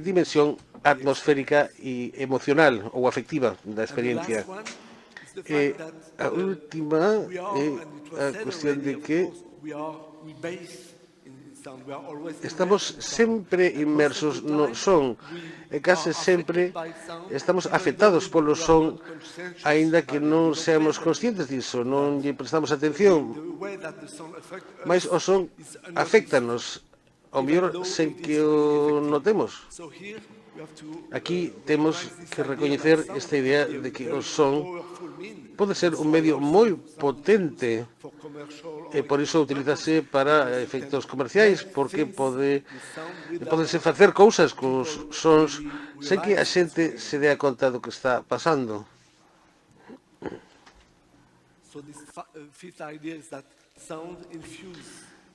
F: dimensión atmosférica e emocional ou afectiva da experiencia. E a última é a cuestión de que estamos sempre inmersos no son e case sempre estamos afectados polo son, aínda que non seamos conscientes disso, non lle prestamos atención, mas o son aféctanos, ao mellor sen que o notemos. Aquí temos que recoñecer esta idea de que o son pode ser un medio moi potente e por iso utilízase para efectos comerciais, porque podense facer cousas cos sons sen que a xente se dea conta do que está pasando.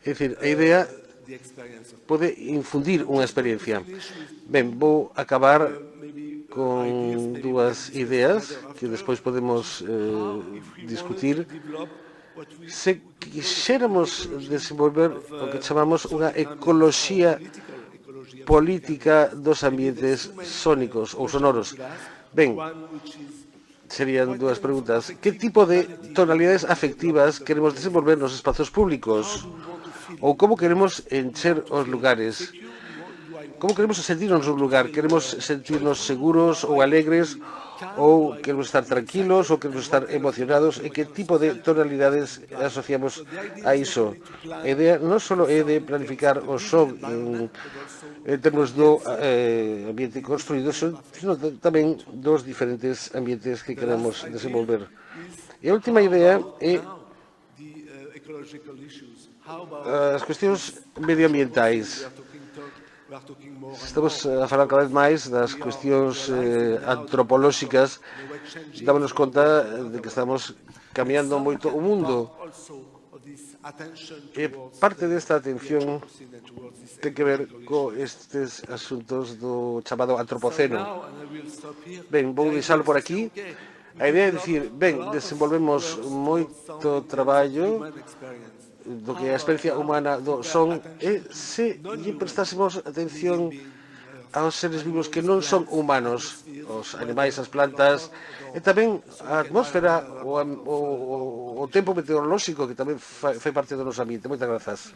F: É dicir, a idea pode infundir unha experiencia. Ben, vou acabar con dúas ideas que despois podemos discutir. Se quixéramos desenvolver o que chamamos unha ecoloxía política dos ambientes sónicos ou sonoros. Ben, serían dúas preguntas. Que tipo de tonalidades afectivas queremos desenvolver nos espazos públicos? Ou como queremos encher os lugares? Como queremos sentirnos nun lugar? Queremos sentirnos seguros ou alegres? Ou queremos estar tranquilos? Ou queremos estar emocionados? E que tipo de tonalidades asociamos a iso? A idea non só é de planificar o son en termos do ambiente construído, sino tamén dos diferentes ambientes que queremos desenvolver. E a última idea é as cuestións medioambientais. Estamos a falar cada vez máis das cuestións antropolóxicas. Dámonos conta de que estamos cambiando moito o mundo. E parte desta atención ten que ver con estes asuntos do chamado antropoceno. Ben, vou deixalo por aquí. A idea é dicir, ben, desenvolvemos moito traballo do que é a experiencia humana do son, e se lle prestásemos atención aos seres vivos que non son humanos, os animais, as plantas, e tamén a atmósfera, o tempo meteorolóxico que tamén fai parte do noso ambiente. Moitas grazas.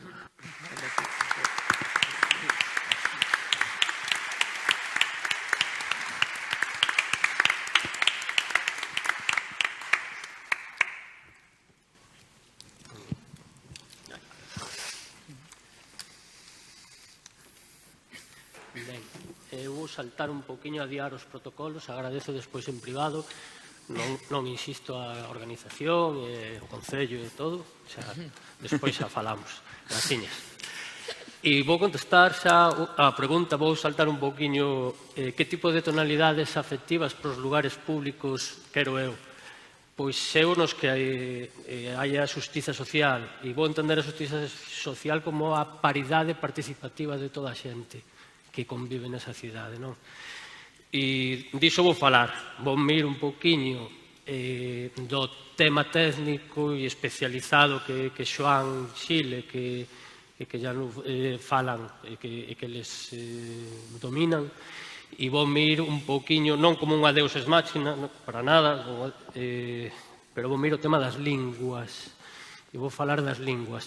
G: Ben, eu vou saltar un poquinho a adiar os protocolos, agradezo despois en privado, non insisto a organización, o Concello e todo, xa, despois xa falamos, graciñas. E vou contestar xa a pregunta, vou saltar un poquinho que tipo de tonalidades afectivas para os lugares públicos quero eu. Pois eu nos que hai a xustiza social, e vou entender a xustiza social como a paridade participativa de toda a xente que convive nesa cidade, non? E diso vou falar, vou mir un poquinho do tema técnico e especializado que Xoán Xile, que ya falan e que les dominan, e vou mir un poquinho, non como unha deus ex machina, para nada, pero vou mir o tema das linguas, e vou falar das linguas.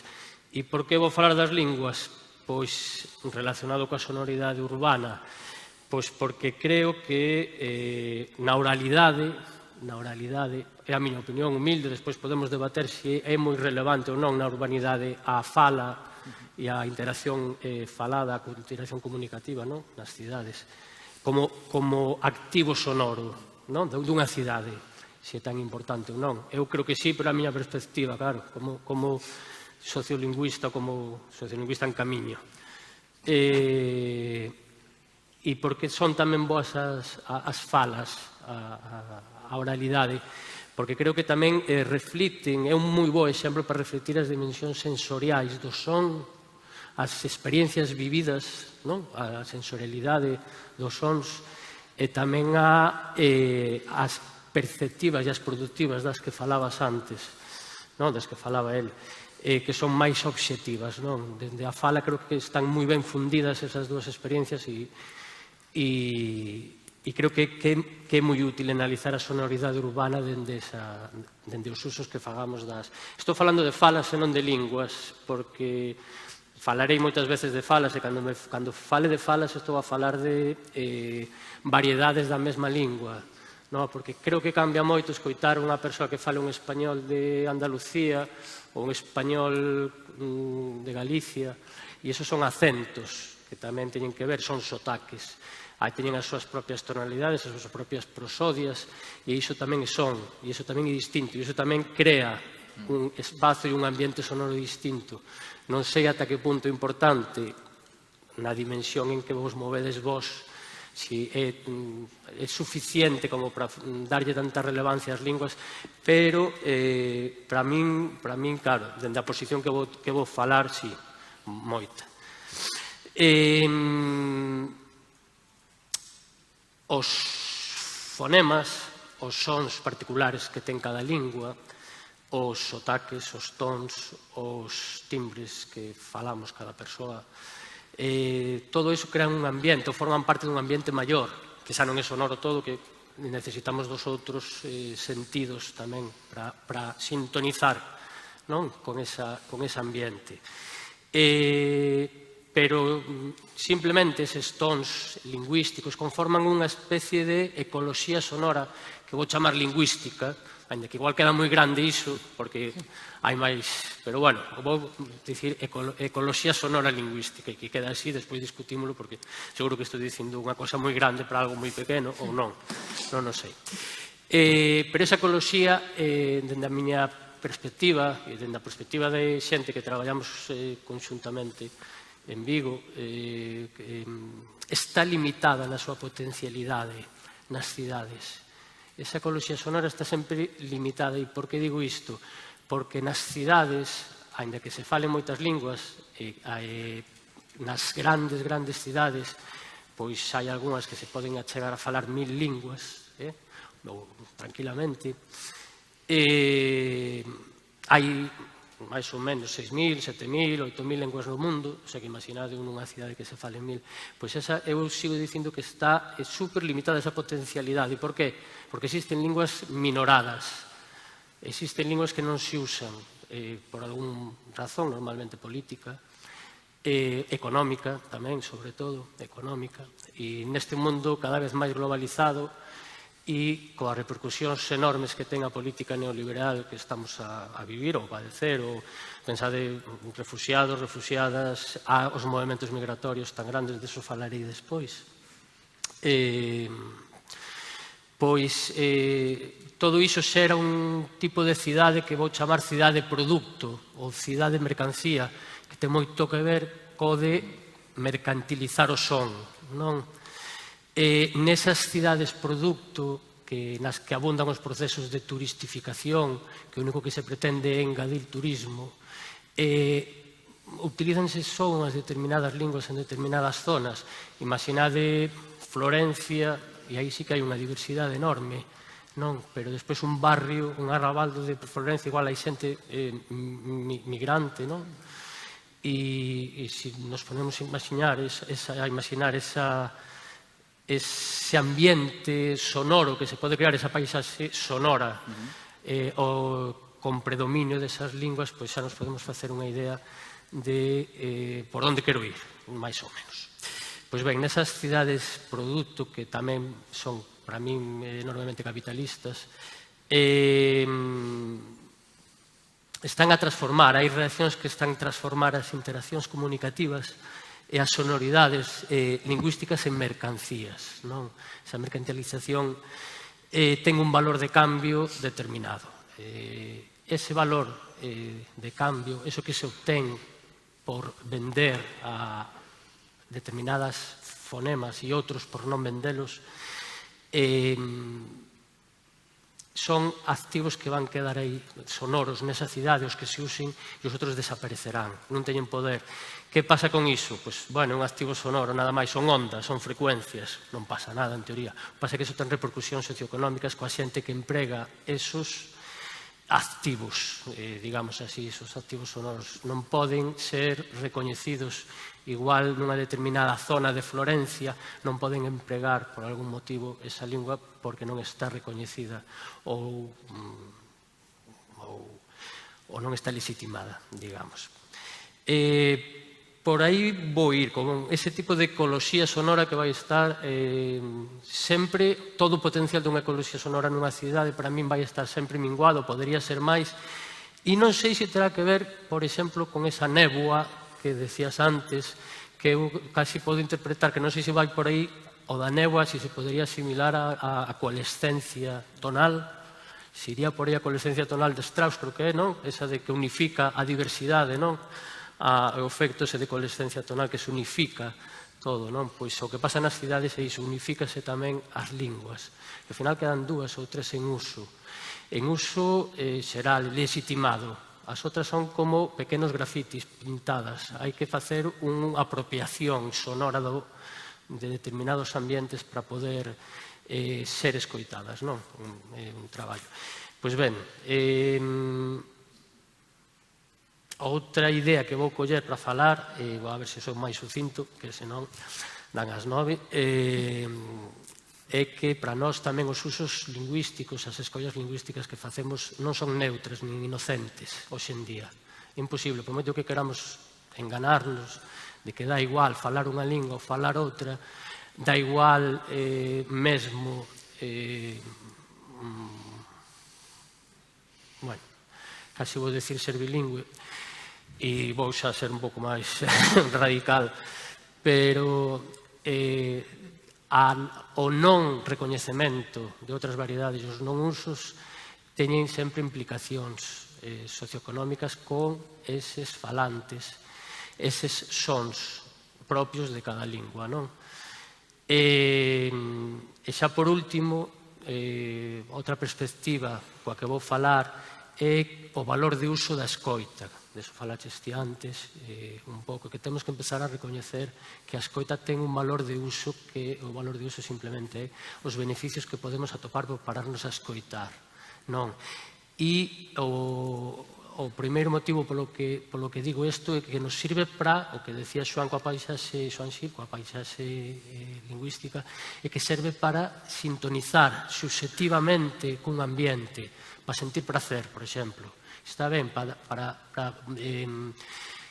G: E por que vou falar das linguas? Pois relacionado coa sonoridade urbana, pois porque creo que na oralidade, é a miña opinión humilde, despois podemos debater se é moi relevante ou non na urbanidade a fala e a interacción falada, a interacción comunicativa nas cidades, como activo sonoro dunha cidade, se é tan importante ou non. Eu creo que sí, pero a miña perspectiva, claro, como sociolingüista en camiño. E porque son tamén boas as falas, a oralidade, porque creo que tamén reflicten, é un moi bo exemplo para reflectir as dimensións sensoriais do son, as experiencias vividas, a sensorialidade dos sons, e tamén as perceptivas e as productivas das que falabas antes, das que falaba el, que son máis obxectivas. Dende a fala creo que están moi ben fundidas esas dúas experiencias e creo que é moi útil analizar a sonoridade urbana dende os usos que fagamos das... Estou falando de falas e non de linguas, porque falarei moitas veces de falas e cando fale de falas estou a falar de variedades da mesma lingua, porque creo que cambia moito escoitar unha persoa que fale un español de Andalucía ou un español de Galicia, e esos son acentos que tamén teñen que ver, son sotaques. Aí teñen as súas propias tonalidades, as súas propias prosodias, e iso tamén é son, e iso tamén é distinto, e iso tamén crea un espazo e un ambiente sonoro distinto. Non sei ata que punto é importante na dimensión en que vos movedes vos, si é suficiente como para darlle tanta relevancia ás linguas, pero para min, claro, dende a posición que vou falar, si, moita. Os fonemas, os sons particulares que ten cada lingua, os sotaques, os tons, os timbres que falamos cada persoa, todo iso crea un ambiente, ou forman parte dun ambiente maior, que xa non é sonoro todo, que necesitamos dos outros sentidos tamén para sintonizar con ese ambiente. Pero simplemente eses tons lingüísticos conforman unha especie de ecoloxía sonora que vou chamar lingüística, ainda que igual queda moi grande iso, porque hai máis, pero bueno, vou dicir ecoloxía sonora lingüística, e que queda así, despois discutímolo, porque seguro que estou dicindo unha cosa moi grande para algo moi pequeno, ou non, non o sei. Pero esa ecoloxía, dende a miña perspectiva, e dende a perspectiva de xente que traballamos conxuntamente en Vigo, está limitada na súa potencialidade nas cidades. Esa ecoloxía sonora está sempre limitada. E por que digo isto? Porque nas cidades, aínda que se falen moitas linguas, nas grandes cidades, pois hai algunhas que se poden achegar a falar 1000 linguas, tranquilamente. Hai máis ou menos 6.000, 7.000, 8.000 linguas no mundo, o sea que imaginade nunha cidade que se fale 1.000, pois esa eu sigo dicindo que está super limitada esa potencialidade. E por qué? Porque existen linguas minoradas, existen linguas que non se usan por algún razón, normalmente política, económica tamén, sobre todo, económica, e neste mundo cada vez máis globalizado e coas repercusións enormes que ten a política neoliberal que estamos a vivir ou padecer, ou pensade refugiados, refugiadas, os movimentos migratorios tan grandes, deso falarei despois. Pois todo iso xera un tipo de cidade que vou chamar cidade producto ou cidade mercancía, que ten moito que ver co de mercantilizar o son, non? Nesas cidades producto nas que abundan os procesos de turistificación, que o único que se pretende é engadir turismo, utilízanse só unhas determinadas linguas en determinadas zonas. Imaginade Florencia, e aí sí que hai unha diversidade enorme, non? Pero despois un barrio, un arrabaldo de Florencia, igual hai xente migrante, non? E se nos ponemos a imaginar ese ambiente sonoro que se pode crear, esa paisaxe sonora con predominio desas linguas, pois xa nos podemos facer unha idea de por onde quero ir, máis ou menos. Pois ben, nesas cidades produto que tamén son, para min, enormemente capitalistas, están a transformar, hai reaccións que están a transformar as interaccións comunicativas e as sonoridades lingüísticas en mercancías, non? Esa mercantilización ten un valor de cambio determinado. Ese valor de cambio, eso que se obtén por vender a determinadas fonemas e outros por non vendelos, son activos que van quedar aí sonoros nesa cidade, os que se usen, e os outros desaparecerán, non teñen poder. Que pasa con iso? Pois, bueno, un activo sonoro, nada máis, son ondas, son frecuencias, non pasa nada en teoría. Pasa que iso ten repercusións socioeconómicas coa xente que emprega esos activos, digamos así, esos activos sonoros. Non poden ser recoñecidos igual nunha determinada zona de Florencia, non poden empregar por algún motivo esa lingua porque non está recoñecida ou non está legitimada, digamos. Por aí vou ir, con ese tipo de ecoloxía sonora que vai estar sempre, todo o potencial dunha ecoloxía sonora nunha cidade para min vai estar sempre minguado, podería ser máis, e non sei se terá que ver, por exemplo, con esa néboa que decías antes, que eu casi podo interpretar, que non sei se vai por aí, o da néboa, se podería asimilar a coalescencia tonal, se iría por aí a coalescencia tonal de Strauss, creo que é, non? Esa de que unifica a diversidade, non? O efecto ese de coalescencia tonal que se unifica todo, non? Pois o que pasa nas cidades é iso, unifícase tamén as linguas. Ao final quedan 2 ou 3 en uso xeral, legitimado. As outras son como pequenos grafitis pintadas. Hai que facer unha apropiación sonora de determinados ambientes para poder ser escoitadas, non? Un traballo. Pois ben, outra idea que vou coller para falar, vou a ver se sou máis sucinto, que senón dan as 9, é que para nós tamén os usos lingüísticos, as escollas lingüísticas que facemos non son neutras nin inocentes hoxe en día. É imposible, por moito que queramos enganarnos de que dá igual falar unha lingua ou falar outra, dá igual mesmo bueno, casi vou decir ser bilingüe e vou xa ser un pouco máis radical, pero o non recoñecemento de outras variedades e os non usos teñen sempre implicacións socioeconómicas con eses falantes, eses sons propios de cada lingua, non? E xa por último, outra perspectiva coa que vou falar é o valor de uso da escoita. Deso falaches ti antes, un pouco, que temos que empezar a recoñecer que a escoita ten un valor de uso, que o valor de uso simplemente é os beneficios que podemos atopar por pararnos a escoitar, non? E o primeiro motivo polo que digo isto é que nos sirve para, o que decía Xoan coa paisaxe, Xoan Xil, coa paisaxe lingüística, é que serve para sintonizar subxectivamente cun ambiente, para sentir prazer, por exemplo. Está ben para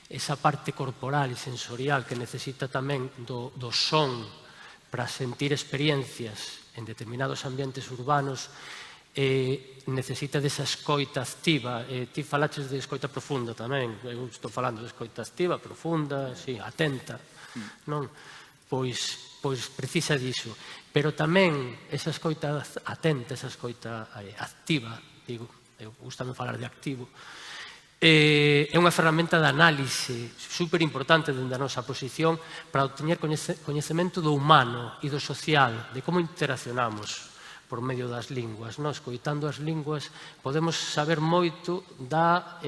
G: esa parte corporal e sensorial que necesita tamén do son para sentir experiencias en determinados ambientes urbanos, necesita desa escoita activa. Ti falaches de escoita profunda tamén, eu estou falando de escoita activa, profunda, atenta, non? Pois precisa diso. Pero tamén esa escoita atenta, esa escoita activa, digo, eu gustame falar de activo, é unha ferramenta de análise super importante dende a nosa posición para obtener coñecemento do humano e do social, de como interaccionamos por medio das linguas. Nos, coitando as linguas, podemos saber moito da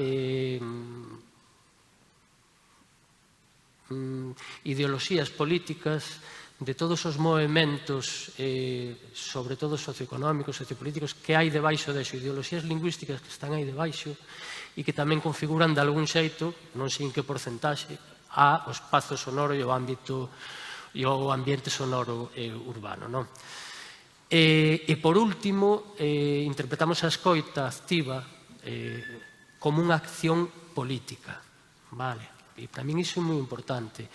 G: ideoloxías políticas, de todos os movementos, sobre todo socioeconómicos, sociopolíticos, que hai debaixo deso, ideoloxías lingüísticas que están aí debaixo e que tamén configuran de algún xeito, non sei en que porcentaxe, o espazo sonoro e o ámbito e o ambiente sonoro urbano, non? E, por último, interpretamos a escoita activa como unha acción política. E para min iso é moi importante.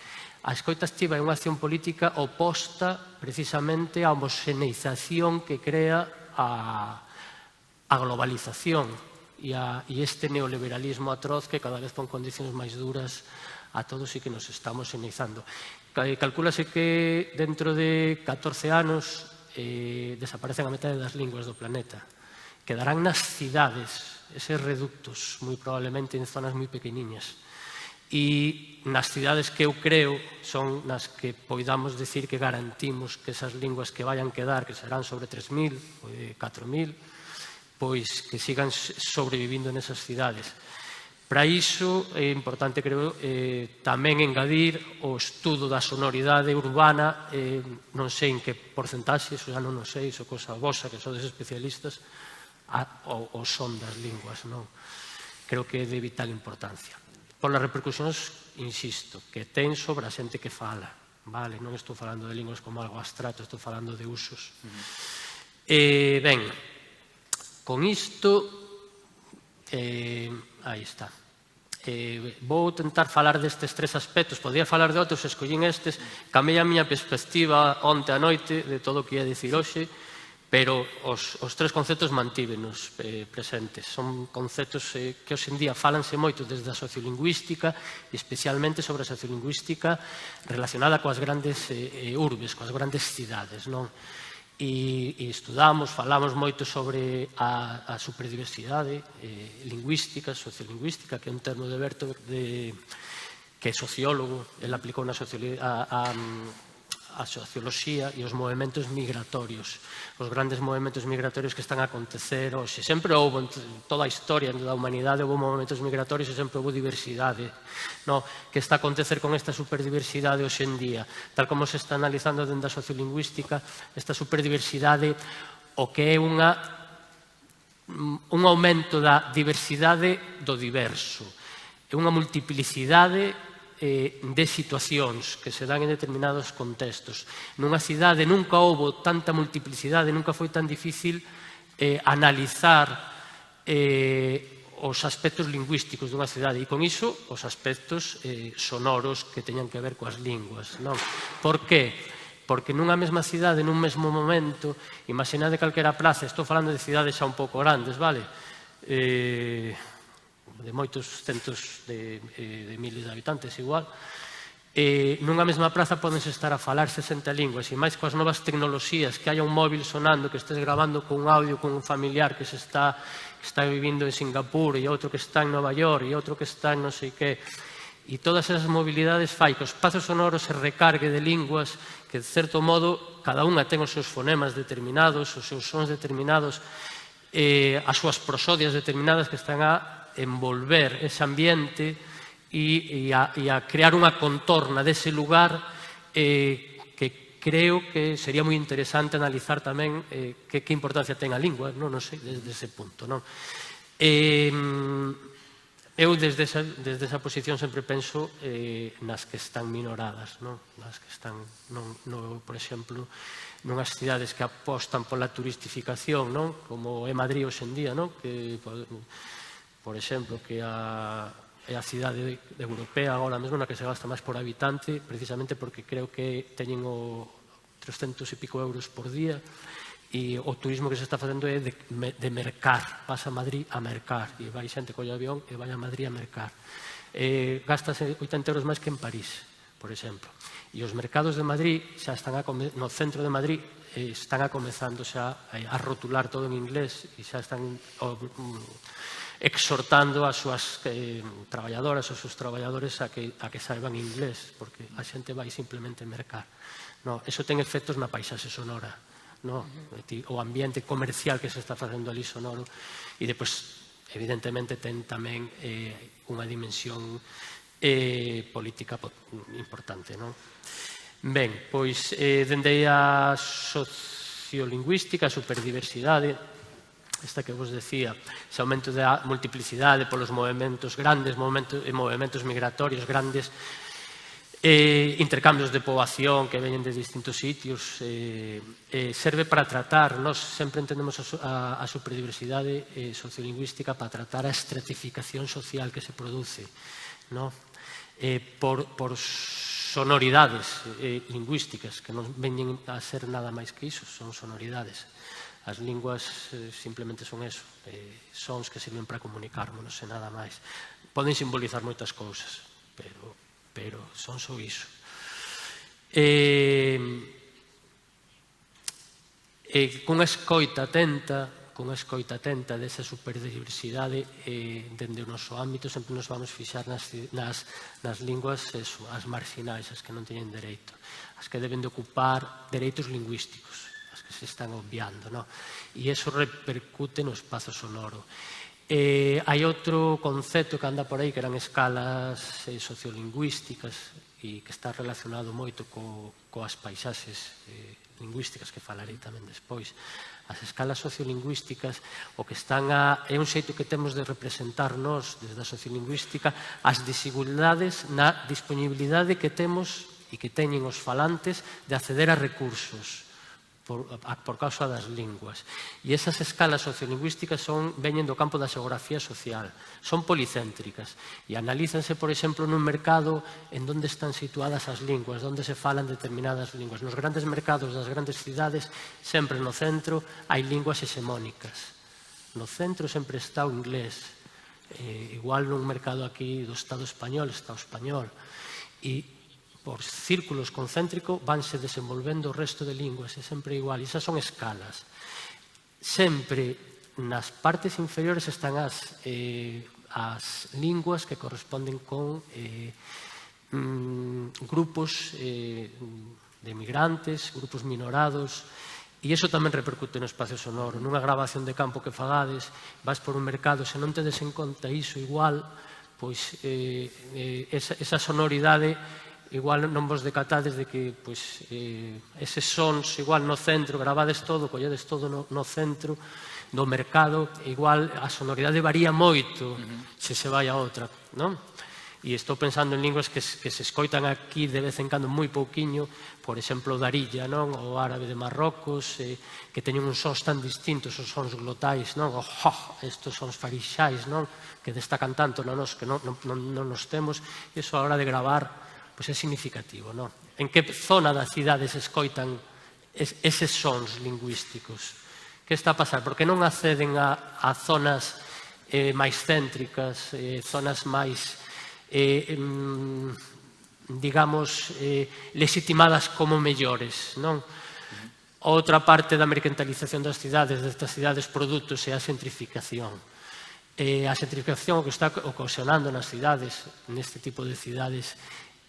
G: A escoita activa é unha acción política oposta precisamente á homoxeneización que crea a globalización e este neoliberalismo atroz que cada vez pon condicións máis duras a todos e que nos estamos xeneizando. Calcúlase que dentro de 14 anos desaparecen a metade das linguas do planeta. Quedarán nas cidades, eses reductos, moi probablemente en zonas moi pequeniñas. E nas cidades que eu creo son nas que poidamos decir que garantimos que esas linguas que vayan quedar, que serán sobre 3.000 ou 4.000, pois que sigan sobrevivindo nesas cidades. Para iso é importante, creo, tamén engadir o estudo da sonoridade urbana, non sei en que porcentaxe, iso já non o sei, iso cosa vosa, que sodes especialistas, o son das linguas, non? Creo que é de vital importancia. Polas repercusións, insisto, que ten sobre a xente que fala, vale? Non estou falando de linguas como algo abstracto, estou falando de usos. Ben, con isto, aí está. Vou tentar falar destes tres aspectos, podía falar de outros, escollín estes, camei a miña perspectiva onte a noite de todo o que ia dicir hoxe, pero os tres conceptos mantívenos presentes. Son conceptos que hoxe en día falanse moito desde a sociolingüística, e especialmente sobre a sociolingüística relacionada coas grandes urbes, coas grandes cidades, non? E estudamos, falamos moito sobre a superdiversidade lingüística, sociolingüística, que é un termo de Berto, que é sociólogo, ele aplicou a socioloxía e os movimentos migratorios, os grandes movimentos migratorios que están a acontecer hoxe. Sempre houve, en toda a historia da humanidade, houve movimentos migratorios e sempre houve diversidade, que está a acontecer con esta superdiversidade hoxe en día. Tal como se está analizando dentro da sociolingüística, esta superdiversidade, o que é un aumento da diversidade do diverso, é unha multiplicidade de situacións que se dan en determinados contextos. Nunha cidade nunca houve tanta multiplicidade, nunca foi tan difícil analizar os aspectos lingüísticos dunha cidade e con iso os aspectos sonoros que teñan que ver coas linguas. Por que? Porque nunha mesma cidade, nun mesmo momento, imaginade calquera plaza, estou falando de cidades xa un pouco grandes, vale? De moitos centos de miles de habitantes igual, nunha mesma praza podense estar a falar 60 linguas e máis coas novas tecnoloxías, que haya un móvil sonando, que estés grabando con un audio con un familiar que está vivindo en Singapur e outro que está en Nova York e outro que está en non sei que, e todas esas mobilidades fai que o espazo sonoro se recargue de linguas que, de certo modo, cada unha ten os seus fonemas determinados, os seus sons determinados, as súas prosodias determinadas que están a envolver ese ambiente e a crear unha contorna dese lugar que creo que sería moi interesante analizar tamén que importancia ten a lingua, non sei, desde ese punto. Eu desde esa posición sempre penso nas que están minoradas, nas que están, por exemplo, nunhas cidades que apostan pola turistificación, como é Madrid hoxe en día, que, por exemplo, que é a cidade europea agora mesmo na que se gasta máis por habitante, precisamente porque creo que teñen 300 e pico euros por día, e o turismo que se está facendo é de mercar, vas a Madrid a mercar, e vai xente colle avión e vai a Madrid a mercar. Gastase 80 euros máis que en París, por exemplo. E os mercados de Madrid, xa están no centro de Madrid, están comezando xa a rotular todo en inglés e xa están exhortando as súas traballadoras, os seus traballadores a que saiban inglés, porque a xente vai simplemente mercar. Eso ten efectos na paisaxe sonora, o ambiente comercial que se está facendo ali sonoro, e depois, evidentemente, ten tamén unha dimensión política importante. Ben, pois, dende a sociolingüística, a superdiversidade, esta que vos decía, ese aumento da multiplicidade polos movimentos grandes, movimentos migratorios grandes, intercambios de poboación que veñen de distintos sitios, serve para tratar, nós sempre entendemos a superdiversidade sociolingüística para tratar a estratificación social que se produce por sonoridades lingüísticas que non veñen a ser nada máis que iso, son sonoridades. As linguas simplemente son eso, sons que sirven para comunicarnos e nada máis. Poden simbolizar moitas cousas, pero son só iso. Cunha escoita atenta desa superdiversidade dende o noso ámbito sempre nos vamos fixar nas linguas as marxinais, as que non teñen dereito, as que deben de ocupar dereitos lingüísticos, as que se están obviando, e iso repercute no espazo sonoro. Hai outro concepto que anda por aí que eran escalas sociolingüísticas e que está relacionado moito coas paisaxes lingüísticas que falarei tamén despois. As escalas sociolingüísticas o que están é un xeito que temos de representar nós desde a sociolingüística as desigualdades na disponibilidade que temos e que teñen os falantes de acceder a recursos por causa das linguas. E esas escalas sociolingüísticas veñen do campo da xeografía social, son policéntricas e analízanse, por exemplo, nun mercado en onde están situadas as linguas, onde se falan determinadas linguas. Nos grandes mercados das grandes cidades, sempre no centro, hai linguas hexemónicas. No centro sempre está o inglés. Igual nun mercado aquí do Estado español está o español. E por círculos concéntricos vanse desenvolvendo o resto de linguas, é sempre igual, e esas son escalas. Sempre nas partes inferiores están as linguas que corresponden con grupos de migrantes, grupos minorados, e iso tamén repercute no espacio sonoro. Nunha grabación de campo que fagades, vas por un mercado, se non tedes en conta iso igual, pois esa sonoridade igual non vos decatades de que eses sons igual no centro, gravades todo, colledes todo no centro do mercado, igual a sonoridade varía moito se se vai a outra, non? E estou pensando en linguas que se escoitan aquí de vez en cando moi pouquiño, por exemplo, o darilla, non? O árabe de Marrocos, que teñen uns sons tan distintos, os sons glotais, non? Estos sons farixais, non? Que destacan tanto na nos que non nos temos, e iso a hora de gravar é significativo, non? En que zona da cidade se escoitan eses sons lingüísticos? Que está a pasar? Porque non acceden a zonas máis céntricas, zonas máis, digamos, legitimadas como mellores, non? Outra parte da mercantilización das cidades, destas cidades produtos, é a xentrificación. A xentrificación o que está ocasionando nas cidades, neste tipo de cidades,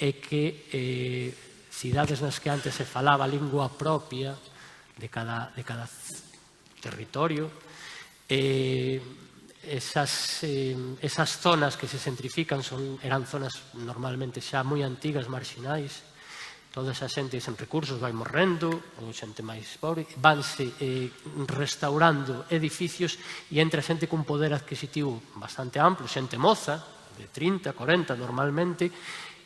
G: é que cidades nas que antes se falaba a lingua propia de cada territorio, esas zonas que se centrifican eran zonas normalmente xa moi antigas, marxinais, toda esa xente sen recursos vai morrendo, ou xente máis pobre, vanse restaurando edificios e entra xente cun poder adquisitivo bastante amplo, xente moza, de 30, 40 normalmente,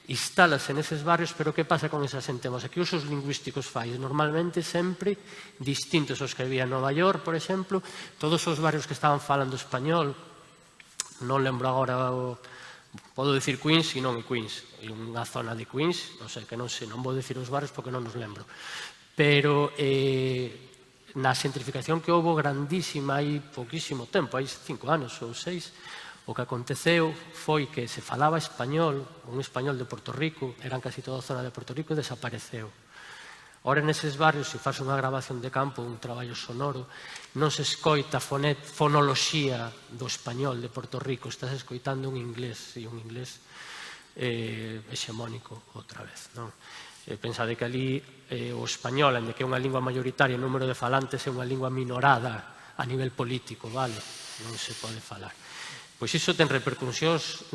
G: instálase neses barrios, pero que pasa con esa xente? Os que usos lingüísticos fai normalmente sempre distintos aos que había en Nova York, por exemplo, todos os barrios que estaban falando español, non lembro agora, podo dicir Queens e non é Queens, é unha zona de Queens, non sei, que non sei, non vou dicir os barrios porque non nos lembro, pero na xentrificación que houve grandísima hai pouquísimo tempo, hai 5 anos ou 6, o que aconteceu foi que se falaba español, un español de Porto Rico, eran casi toda a zona de Porto Rico, e desapareceu. Ora, neses barrios, se faz unha grabación de campo, un traballo sonoro, non se escoita fonoloxía do español de Porto Rico, estás escoitando un inglés, e un inglés hexemónico outra vez. Pensade que ali o español, en que é unha lingua mayoritaria, o número de falantes é unha lingua minorada a nivel político, vale? Non se pode falar. Pois iso ten repercusións,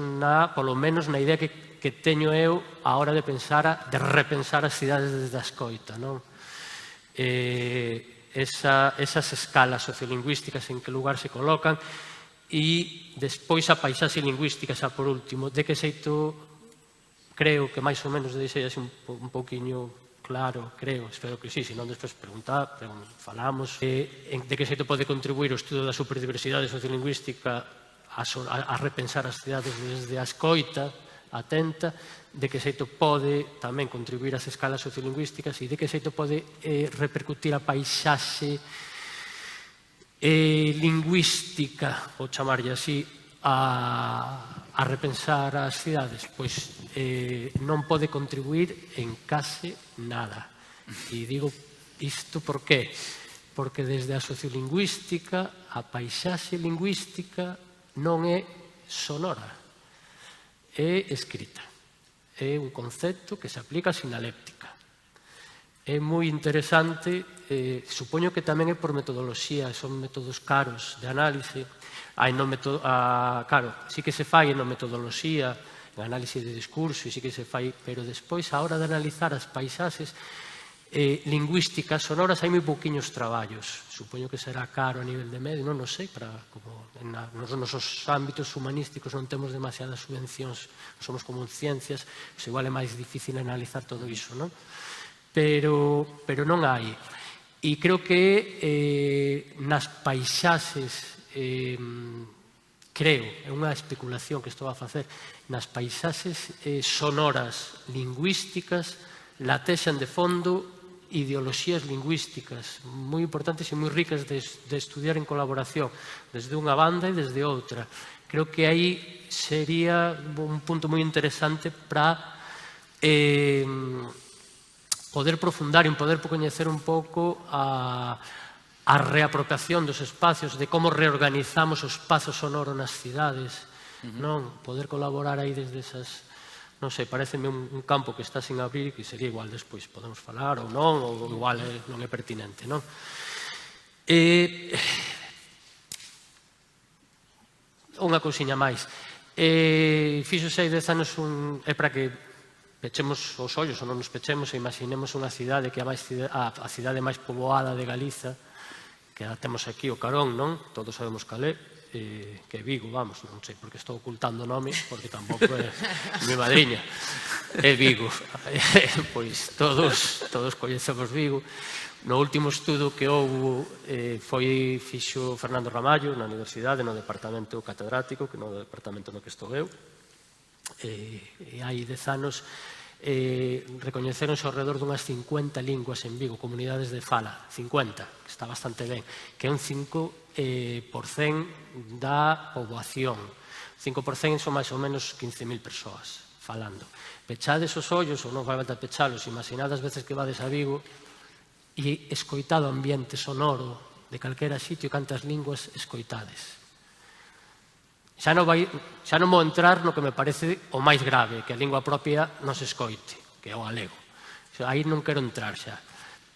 G: polo menos na idea que teño eu a hora de repensar as cidades desde a escoita. Esas escalas sociolingüísticas en que lugar se colocan e despois a paisaxe lingüística, xa por último, de que xeito, creo que máis ou menos deixei así un pouquiño claro, creo, espero que sí, senón despois falamos, de que xeito pode contribuir o estudo da superdiversidade sociolingüística a repensar as cidades desde a escoita atenta, de que xeito pode tamén contribuir ás escalas sociolingüísticas e de que xeito pode repercutir a paisaxe lingüística, ou chamarlle así, a repensar as cidades. Pois non pode contribuir en case nada. E digo isto por qué? Porque desde a sociolingüística, a paisaxe lingüística non é sonora, é escrita. É un concepto que se aplica a sinaléptica. É moi interesante, supoño que tamén é por metodoloxía, son métodos caros de análise. Claro, sí que se fai en metodoloxía, en análise de discurso, sí que se fai, pero despois, a hora de analizar as paisaxes lingüísticas sonoras, hai moi pouquiños traballos. Supoño que será caro a nivel de medio, non sei, como nos nosos ámbitos humanísticos non temos demasiadas subvencións, somos como en ciencias, igual é máis difícil analizar todo iso, non? Pero non hai. E creo que nas paisaxes, creo, é unha especulación que estou a facer, nas paisaxes sonoras lingüísticas latexan de fondo ideoloxías lingüísticas moi importantes e moi ricas de estudiar en colaboración, desde unha banda e desde outra. Creo que aí sería un punto moi interesante para poder profundar e poder coñecer un pouco a reapropiación dos espacios, de como reorganizamos o espazo sonoro nas cidades, poder colaborar aí desde esas... Non sei, pareceme un campo que está sin abrir e que sería igual despois, podemos falar ou non, ou igual non é pertinente, non? Unha cousiña máis. Fixo 6, 10 anos é para que pechemos os ollos ou non nos pechemos e imaginemos unha cidade que é a cidade máis poboada de Galiza, que a temos aquí o Carón, non? Todos sabemos cal é. Que é Vigo, vamos, non sei porque estou ocultando o nome, porque tampouco é mi madriña, é Vigo. Pois todos coñecemos Vigo. No último estudo que houve fixo Fernando Ramallo na universidade, no departamento catedrático, que no departamento no que estou eu, e hai 10 anos recoñeceronse ao redor dunhas 50 linguas en Vigo, comunidades de fala, 50, que está bastante ben, que é un 5% da poboación. 5% son máis ou menos 15.000 persoas falando. Pechades os ollos, ou non vai falta pechalos, imaginad as veces que vades a Vigo e escoitado o ambiente sonoro de calquera sitio, cantas linguas escoitades. Xa non vou entrar no que me parece o máis grave, que a lingua propia non se escoite, que é o galego. Aí non quero entrar xa.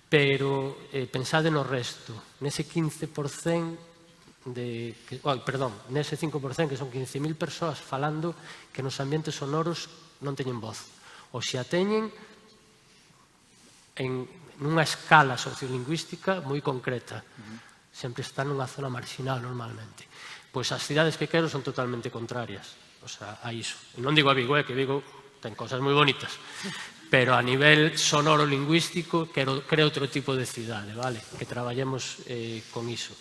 G: Pero pensade no resto, nese 15% nese 5% que son 15.000 persoas falando que nos ambientes sonoros non teñen voz. Ou se a teñen nunha escala sociolingüística moi concreta. Sempre están nunha zona marginal normalmente. Pois as cidades que quero son totalmente contrarias. o sea, a iso. Non digo a Vigo, que Vigo ten cosas moi bonitas, pero a nivel sonoro-lingüístico creo outro tipo de cidade, vale? Que traballemos con iso.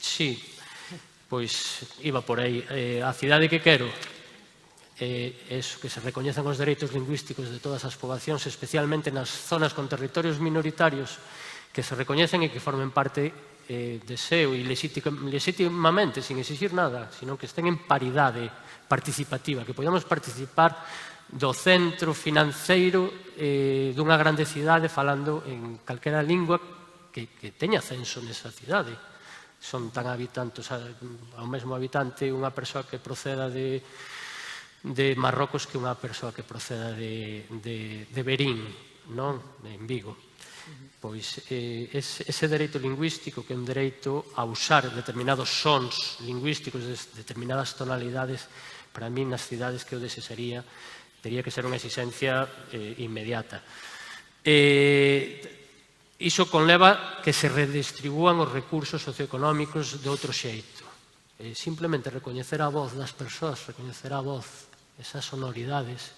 G: Sí, pois iba por aí. A cidade que quero é que se recoñezan os dereitos lingüísticos de todas as poboacións, especialmente nas zonas con territorios minoritarios, que se recoñecen e que formen parte de seu e legitimamente, sin exigir nada, sino que estén en paridade participativa, que podamos participar do centro financeiro dunha grande cidade falando en calquera lingua que teña censo nesa cidade. Son tan habitantes, ao mesmo habitante unha persoa que proceda de Marrocos que unha persoa que proceda de Berín, non? En Vigo. Pois ese dereito lingüístico, que é un dereito a usar determinados sons lingüísticos de determinadas tonalidades, para mí nas cidades que o desearía teria que ser unha exigencia inmediata. Iso conleva que se redistribúan os recursos socioeconómicos de outro xeito. Simplemente recoñecer a voz das persoas, recoñecer a voz, esas sonoridades,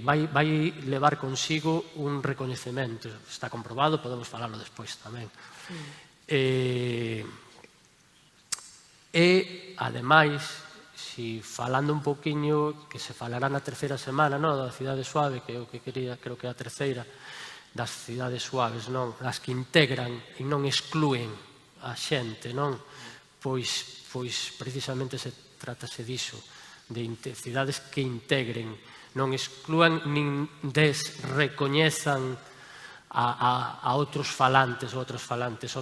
G: vai levar consigo un recoñecemento. Está comprobado, podemos falarlo despois tamén. Ademais, falando un poquinho, que se falará na terceira semana da cidade suave, que é o que quería, creo que é a terceira das cidades suaves, as que integran e non exclúen a xente, pois precisamente se tratase diso, de cidades que integren, non exclúan nin desrecoñezan a outros falantes ou outros falantes. O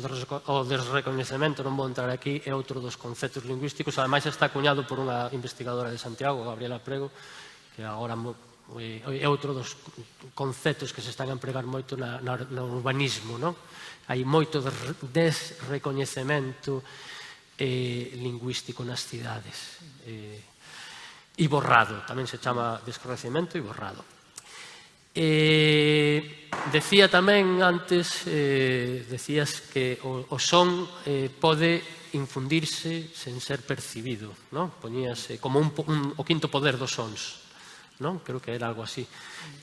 G: desrecoñecemento, non vou entrar aquí, é outro dos conceptos lingüísticos, ademais está acuñado por unha investigadora de Santiago, Gabriela Prego, que agora é outro dos conceptos que se están a empregar moito no urbanismo. Hai moito desrecoñecemento lingüístico nas cidades. E borrado, tamén se chama descoñecemento e borrado. Decía tamén antes, decías que o son pode infundirse sen ser percibido, poñíase como o quinto poder dos sons, creo que era algo así.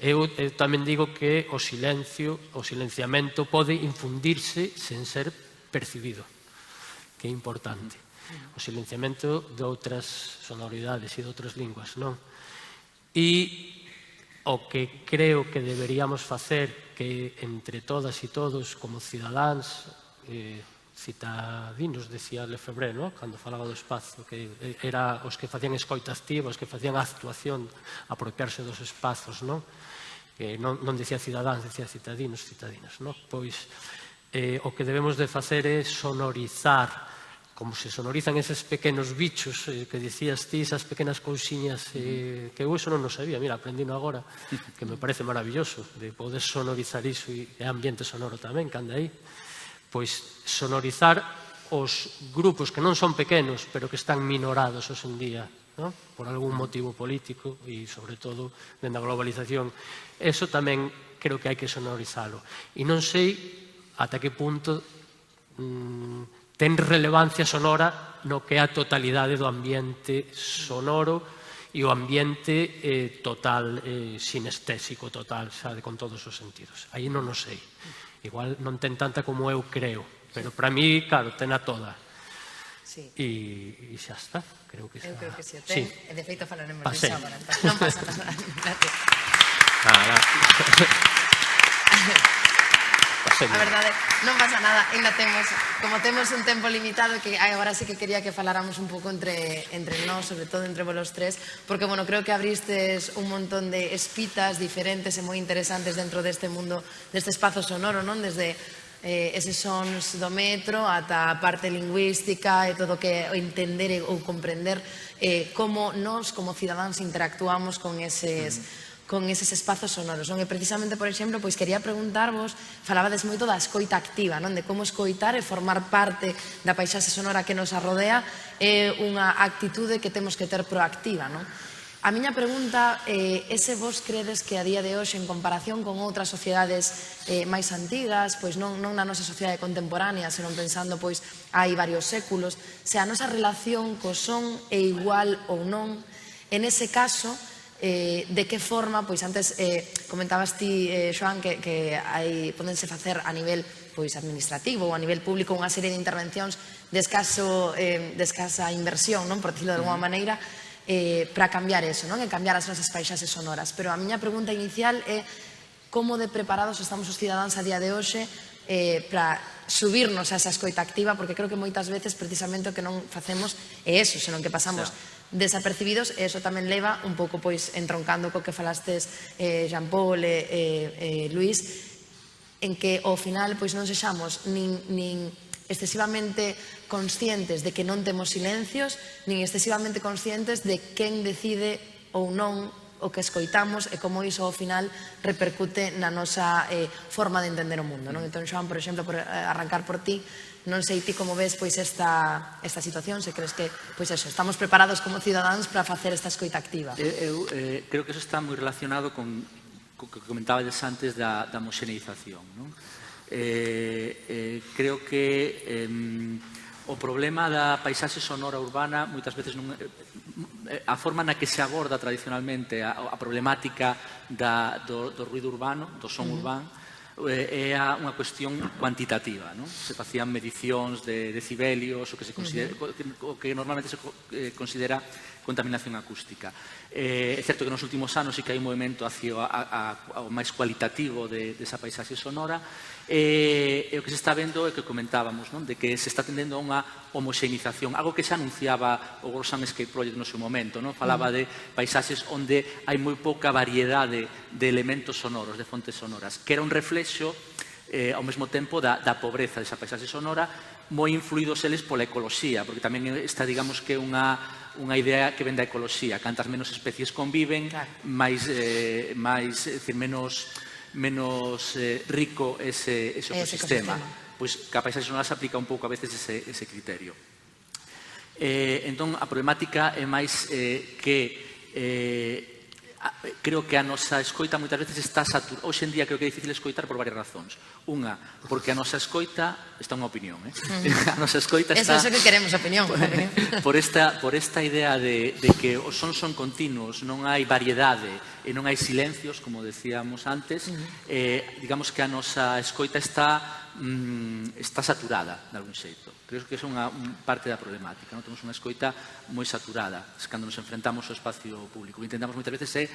G: Eu tamén digo que o silenciamento pode infundirse sen ser percibido, que é importante. O silenciamento de outras sonoridades e de outras linguas, E o que creo que deberíamos facer, que entre todas e todos, como cidadáns, citadinos, decía Lefebvre, cando falaba do espazo, que era os que facían escoita activa, os que facían actuación, apropiarse dos espazos, non decía cidadáns, decía citadinos, citadinas. Pois o que debemos de facer é sonorizar, como se sonorizan eses pequenos bichos que dicías ti, esas pequenas cousiñas que eu eso non o sabía, mira, aprendino agora, que me parece maravilloso, de poder sonorizar iso e ambiente sonoro tamén, que anda aí. Pois sonorizar os grupos que non son pequenos, pero que están minorados hoxe en día, por algún motivo político e, sobre todo, dende a globalización. Eso tamén creo que hai que sonorizalo. E non sei ata que punto ten relevancia sonora no que é a totalidade do ambiente sonoro e o ambiente total, sinestésico total, sabe, con todos os sentidos. Aí non o sei. Igual non ten tanta como eu creo, pero para mí, claro, ten a toda. E xa está, creo que xa.
B: Eu creo que xa ten, e de feito falaremos de sábana. Non pasa nada. A verdade, non pasa nada, ainda temos, como temos un tempo limitado, que agora sí que quería que faláramos un pouco entre nós, sobre todo entre vos tres, porque, bueno, creo que abristes un montón de espitas diferentes e moi interesantes dentro deste mundo, deste espazo sonoro, non? Desde eses sons do metro ata a parte lingüística e todo o que entender ou comprender como nós, como cidadáns, interactuamos con eses espazos sonoros. E precisamente, por exemplo, quería preguntarvos, falabades moito da escoita activa, de como escoitar e formar parte da paisaxe sonora que nos arrodea é unha actitude que temos que ter proactiva. A miña pregunta é se vos credes que a día de hoxe, en comparación con outras sociedades máis antigas, pois non na nosa sociedade contemporánea, senón pensando pois hai varios séculos, se a nosa relación co son é igual ou non, en ese caso, de que forma, pois antes comentabas ti, Xoán, que podense facer a nivel pois administrativo ou a nivel público unha serie de intervencións de escasa inversión, non, por dicirlo de alguma maneira, para cambiar eso, non? E cambiar as nosas paisaxes sonoras. Pero a miña pregunta inicial é como de preparados estamos os cidadáns a día de hoxe para subirnos a esa escoita activa, porque creo que moitas veces precisamente o que non facemos é eso, senón que pasamos desapercibidos, e eso tamén leva un pouco pois entroncando co que falastes Jean-Paul e Luís, en que ao final pois non sexamos nin excesivamente conscientes de que non temos silencios, nin excesivamente conscientes de quen decide ou non o que escoitamos e como iso ao final repercute na nosa forma de entender o mundo. Entón, Xoán, por exemplo, por arrancar por ti, non sei ti como ves pois esta situación, se crees que pois eso, estamos preparados como cidadáns para facer esta escoita activa.
C: Eu creo que eso está moi relacionado con o que comentabades antes da homoxeneización, non? Creo que o problema da paisaxe sonora urbana moitas veces non a forma na que se aborda tradicionalmente a problemática do ruido urbano, do son urbano, é unha cuestión cuantitativa, non? Se facían medicións de decibelios, o que normalmente se considera contaminación acústica. É certo que nos últimos anos sí que hai un movimento hacia o máis cualitativo desa paisaxe sonora, e o que se está vendo é que comentábamos, non? De que se está tendendo a unha homoxenización, algo que xa anunciaba o World Soundscape Project no seu momento, non? Falaba de paisaxes onde hai moi pouca variedade de elementos sonoros, de fontes sonoras, que era un reflexo ao mesmo tempo da pobreza desa paisaxe sonora, moi influídos eles pola ecoloxía, porque tamén está, digamos, que unha idea que ven da ecoloxía. Cantas menos especies conviven, máis menos rico ese ecosistema. Pois que a paisaxe sonora se aplica un pouco a veces ese criterio. Entón, a problemática é máis que creo que a nosa escoita moitas veces está saturada. Hoxe en día creo que é difícil escoitar por varias razóns. Unha, porque a nosa escoita, esta é unha opinión, a nosa escoita está...
B: Eso que queremos, opinión.
C: Por esta idea de que os sons son continuos, non hai variedade e non hai silencios, como decíamos antes, digamos que a nosa escoita está saturada, de algún xeito. Creo que é unha parte da problemática, non? Temos unha escoita moi saturada cando nos enfrentamos ao espacio público. O que intentamos moitas veces é,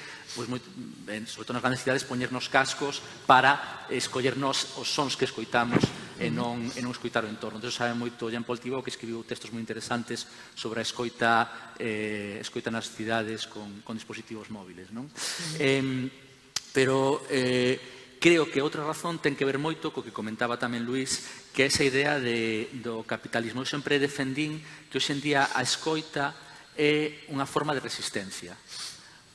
C: sobre todo nas grandes cidades, poñernos cascos para escollernos os sons que escoitamos e non escoitar o entorno. Entón, sabe moito Jean-Paul Thibault, que escribiu textos moi interesantes sobre a escoita nas cidades con dispositivos móviles, non? Pero creo que outra razón ten que ver moito co que comentaba tamén Luís, que é esa idea do capitalismo. Eu sempre defendín que hoxe en día a escoita é unha forma de resistencia,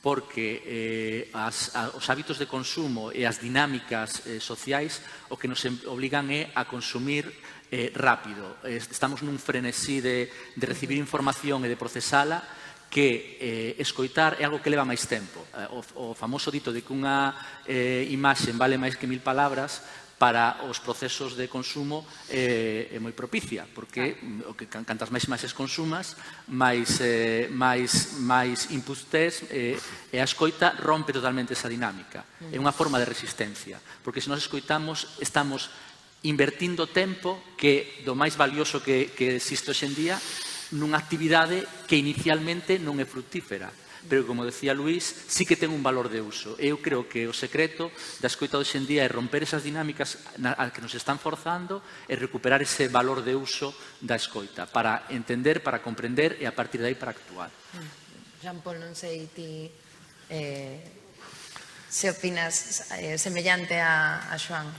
C: porque os hábitos de consumo e as dinámicas sociais o que nos obligan é a consumir rápido. Estamos nun frenesí de recibir información e de procesala, que escoitar é algo que leva máis tempo. O famoso dito de que unha imaxe vale máis que 1000 palabras para os procesos de consumo é moi propicia, porque cantas máis imaxes consumas, máis inputs tes, e a escoita rompe totalmente esa dinámica. É unha forma de resistencia, porque se nos escoitamos estamos invertindo tempo que do máis valioso que existe hoxe en día nunha actividade que inicialmente non é fructífera, pero como decía Luís, sí que ten un valor de uso. Eu creo que o secreto da escoita hoxe en día é romper esas dinámicas a que nos están forzando e recuperar ese valor de uso da escoita para entender, para comprender e a partir de aí para actuar.
B: Jean-Paul, non sei ti se opinas semellante a Xoán.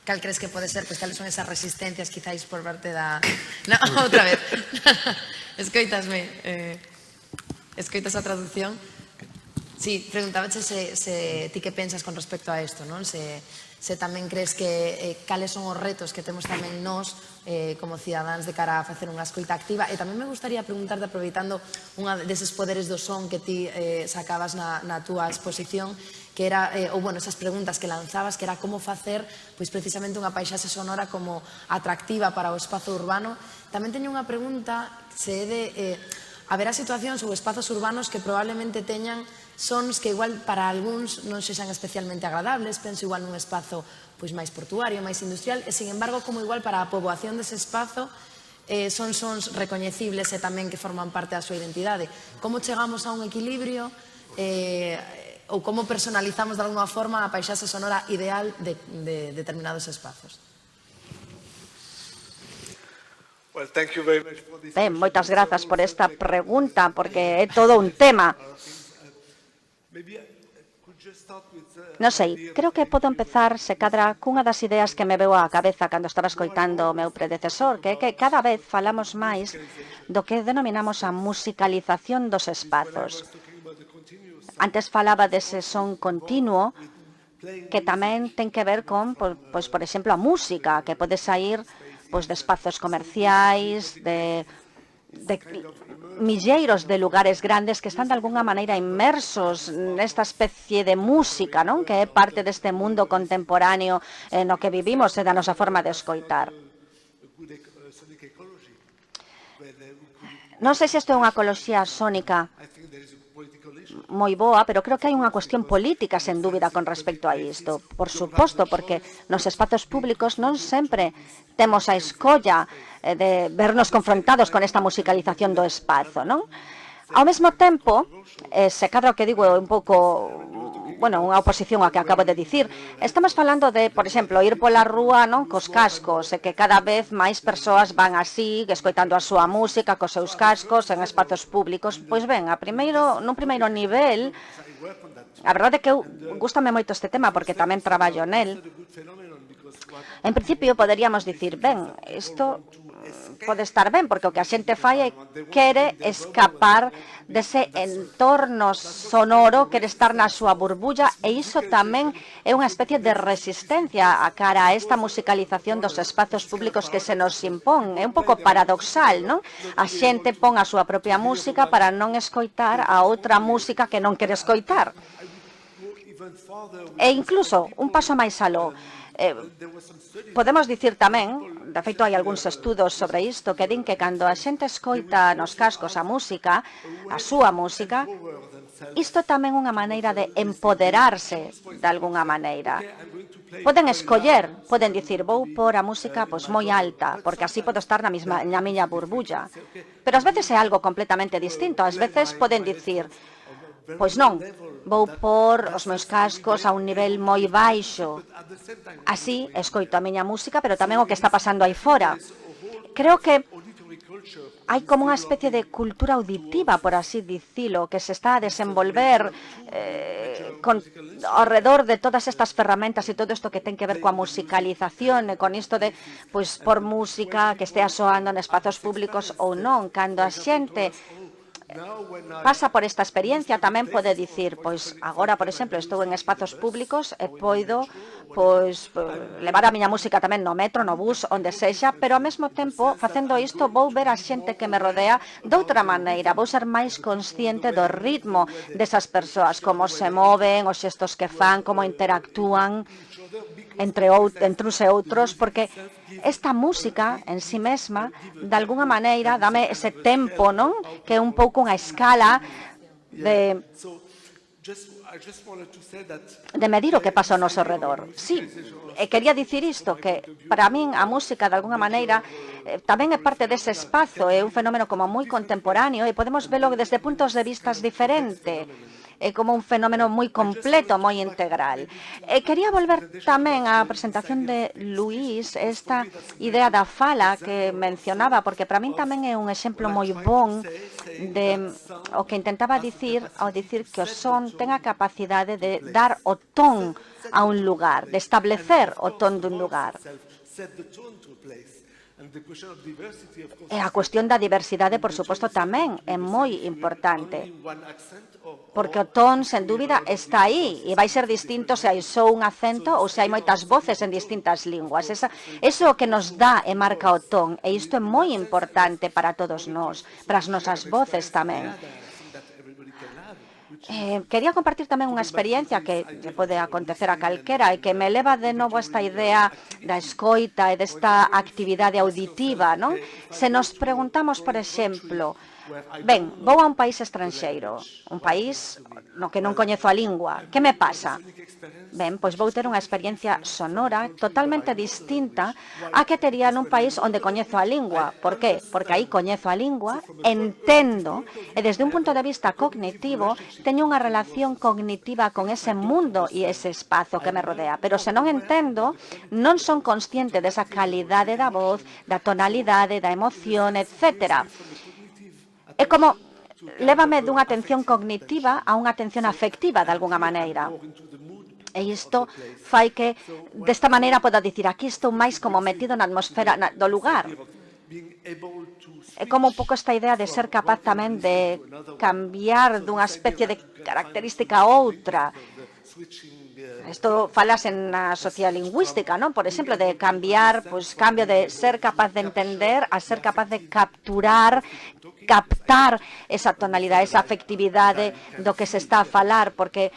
B: Cal crees que pode ser? Pois cales son esas resistencias quizáis por parte da... No, outra vez. Escoitasme. Escoitas a traducción? Sí, preguntábache se ti que pensas con respecto a isto, non? Se se tamén crees que cales son os retos que temos tamén nós como cidadáns de cara a facer unha escoita activa. E tamén me gustaría preguntarte, aproveitando unha deses poderes do son que ti sacabas na túa exposición, que era, ou bueno, esas preguntas que lanzabas, que era como facer pois precisamente unha paisaxe sonora como atractiva para o espazo urbano. Tamén teño unha pregunta, se é de haberá situacións ou espazos urbanos que probablemente teñan sons que igual para algúns non sexan especialmente agradables, penso igual nun espazo pois máis portuario, máis industrial, e sin embargo como igual para a poboación dese espazo son sons recoñecibles e tamén que forman parte da súa identidade. Como chegamos a un equilibrio ou como personalizamos de alguma forma a paisaxe sonora ideal de determinados espazos?
H: Ben, moitas grazas por esta pregunta, porque é todo un tema. Non sei, creo que podo empezar, se cadra, cunha das ideas que me veu á cabeza cando estaba escoitando o meu predecesor, que é que cada vez falamos máis do que denominamos a musicalización dos espazos. Antes falaba dese son continuo, que tamén ten que ver con, pois, por exemplo, a música, que pode sair pois, de espazos comerciais, de milleiros de lugares grandes que están de alguna maneira inmersos nesta especie de música, non? Que é parte deste mundo contemporáneo no que vivimos e da nosa forma de escoitar. Non sei se isto é unha ecoloxía sónica moi boa, pero creo que hai unha cuestión política, sen dúbida, con respecto a isto. Por suposto, porque nos espazos públicos non sempre temos a escolla de vernos confrontados con esta musicalización do espazo, non? Ao mesmo tempo, se cadra o que digo un pouco, bueno, unha oposición ao que acabo de dicir, estamos falando de, por exemplo, ir pola rúa, non, cos cascos, e que cada vez máis persoas van así, escoitando a súa música, cos seus cascos, en espazos públicos. Pois ben, nun primeiro nivel, a verdade é que gústame moito este tema, porque tamén traballo nel. En principio, poderíamos dicir, ben, isto pode estar ben, porque o que a xente fai é quere escapar dese entorno sonoro, quere estar na súa burbulla, e iso tamén é unha especie de resistencia a cara a esta musicalización dos espazos públicos que se nos impón. É un pouco paradoxal, non? A xente pon a súa propia música para non escoitar a outra música que non quere escoitar. E incluso, un paso máis aló, podemos dicir tamén, de feito hai algúns estudos sobre isto, que din que cando a xente escoita nos cascos a música, a súa música, isto tamén é unha maneira de empoderarse de alguna maneira. Poden escoller, poden dicir, vou pôr a música pois moi alta, porque así podo estar na miña burbulla. Pero ás veces é algo completamente distinto. Ás veces poden dicir, pois non, vou pôr os meus cascos a un nivel moi baixo. Así escoito a miña música, pero tamén o que está pasando aí fora. Creo que hai como unha especie de cultura auditiva, por así dicilo, que se está a desenvolver ao redor de todas estas ferramentas e todo isto que ten que ver coa musicalización e con isto de, pois, por música que estea soando en espazos públicos ou non. Cando a xente pasa por esta experiencia, tamén pode dicir, pois agora, por exemplo, estou en espazos públicos e poido pois levar a miña música tamén no metro, no bus, onde sexa, pero ao mesmo tempo, facendo isto, vou ver a xente que me rodea doutra maneira, vou ser máis consciente do ritmo desas persoas, como se moven, os xestos que fan, como interactúan entre uns e outros, porque esta música en sí mesma, de alguna maneira, dame ese tempo, non? Que é un pouco unha escala de medir o que pasa ao noso redor. Sí, e quería dicir isto, que para min a música, de alguna maneira, tamén é parte dese espazo, é un fenómeno como moi contemporáneo e podemos velo desde puntos de vistas diferentes. É como un fenómeno moi completo, moi integral. Quería volver tamén á presentación de Luís, esta idea da fala que mencionaba, porque para min tamén é un exemplo moi bon de o que intentaba dicir ao dicir que o son ten a capacidade de dar o ton a un lugar, de establecer o ton dun lugar. E a cuestión da diversidade, por suposto, tamén é moi importante. Porque o ton, sen dúbida, está aí e vai ser distinto se hai só un acento ou se hai moitas voces en distintas linguas. Eso é o que nos dá e marca o ton, e isto é moi importante para todos nós, para as nosas voces tamén. Quería compartir tamén unha experiencia que pode acontecer a calquera e que me leva de novo a esta idea da escoita e desta actividade auditiva, non? Se nos preguntamos, por exemplo, ben, vou a un país estranxeiro, un país no que non coñezo a lingua, que me pasa? Ben, pois vou ter unha experiencia sonora totalmente distinta a que tería nun país onde coñezo a lingua. Por qué? Porque aí coñezo a lingua, entendo, e desde un punto de vista cognitivo, teño unha relación cognitiva con ese mundo e ese espazo que me rodea. Pero se non entendo, non son consciente desa calidade da voz, da tonalidade, da emoción, etc. É como lévame dunha atención cognitiva a unha atención afectiva, de alguna maneira. E isto fai que, desta maneira, poda dicir, aquí estou máis como metido na atmosfera do lugar. É como un pouco esta idea de ser capaz tamén de cambiar dunha especie de característica a outra. Isto falas na sociolingüística, non? Por exemplo, de cambiar, pois cambio de ser capaz de entender a ser capaz de captar esa tonalidade, esa afectividade do que se está a falar, porque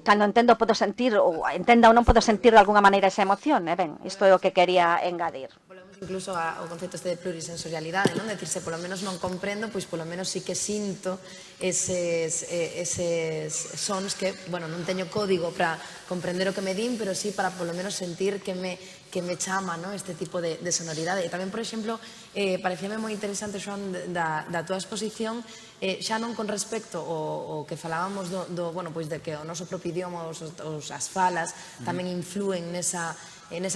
H: cando entendo podo sentir, ou entenda ou non podo sentir de alguna maneira esa emoción, ben, isto é o que quería engadir.
D: Incluso ao concepto este de plurisensorialidade, non? Decirse, polo menos non comprendo, pois polo menos sí que sinto eses sons que, bueno, non teño código para comprender o que me din, pero sí para polo menos sentir que me chama, non? Este tipo de sonoridade. E tamén, por exemplo, parecíame moi interesante, Xoan, da túa exposición, xa non con respecto ao que falábamos bueno, pois de que o noso propio idioma, as falas, tamén influen nesa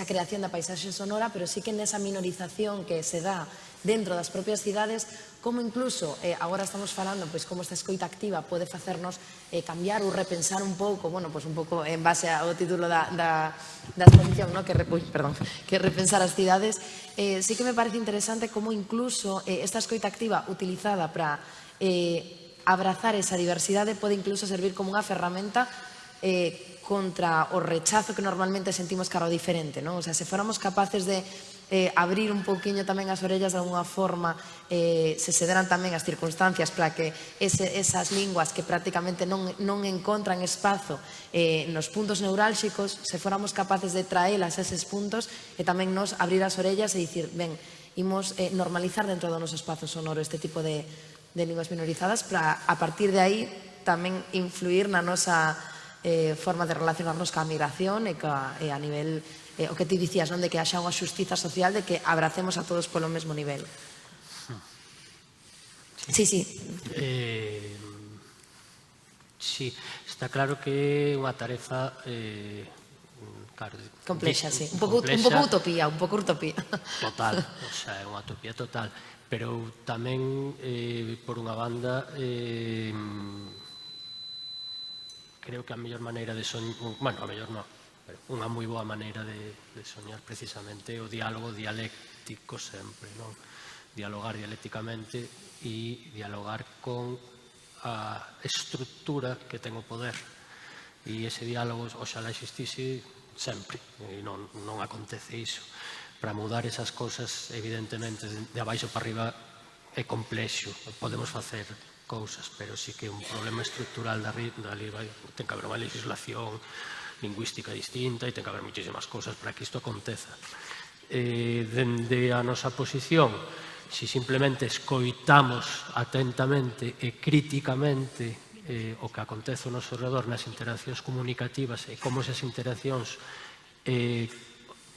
D: creación da paisaxe sonora, pero sí que nesa minorización que se dá dentro das propias cidades, como incluso, agora estamos falando, pois como esta escoita activa pode facernos cambiar ou repensar un pouco, bueno, pois un pouco en base ao título da exposición, que repensar as cidades, sí que me parece interesante como incluso esta escoita activa utilizada para abrazar esa diversidade pode incluso servir como unha ferramenta contra o rechazo que normalmente sentimos cara ao diferente, non? O sea, se fóramos capaces de abrir un pouquiño tamén as orellas de alguna forma, se deran tamén as circunstancias para que esas linguas que prácticamente non encontran espazo nos puntos neurálxicos, se fóramos capaces de traelas a eses puntos e tamén nos abrir as orellas e dicir, ben, imos normalizar dentro do noso espazo sonoro este tipo de linguas minorizadas para, a partir de aí, tamén influir na nosa forma de relacionarnos ca migración e a nivel, o que ti dicías, non? De que haxa unha xustiza social, de que abracemos a todos polo mesmo nivel. Sí.
G: Sí, está claro que é unha tarefa
D: complexa, sí. Un pouco utopía, un pouco utopía.
G: Total, o sea, é unha utopía total. Pero tamén, por unha banda, creo que a mellor maneira de soñar, bueno, a mellor non, pero unha moi boa maneira de soñar precisamente o diálogo dialéctico sempre, non? Dialogar dialécticamente e dialogar con a estructura que ten o poder. E ese diálogo oxalá existise sempre, e non acontece iso. Para mudar esas cosas, evidentemente, de abaixo para arriba é complexo, podemos facer cousas, pero sí que é un problema estructural dali ten que haber unha legislación lingüística distinta e ten que haber muchísimas cousas para que isto aconteza. Dende a nosa posición, se simplemente escoitamos atentamente e críticamente o que acontece ao noso redor nas interaccións comunicativas e como esas interaccións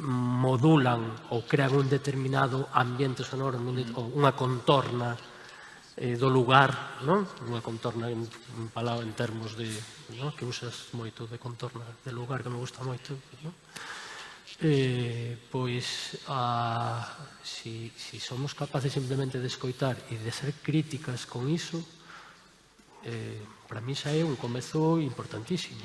G: modulan ou crean un determinado ambiente sonoro ou unha contorna do lugar, non? Unha contorna en termos de, que usas moito de contorna de lugar, que me gusta moito, non? Pois, si somos capaces simplemente de escoitar e de ser críticas con iso, para mí xa é un comezo importantísimo.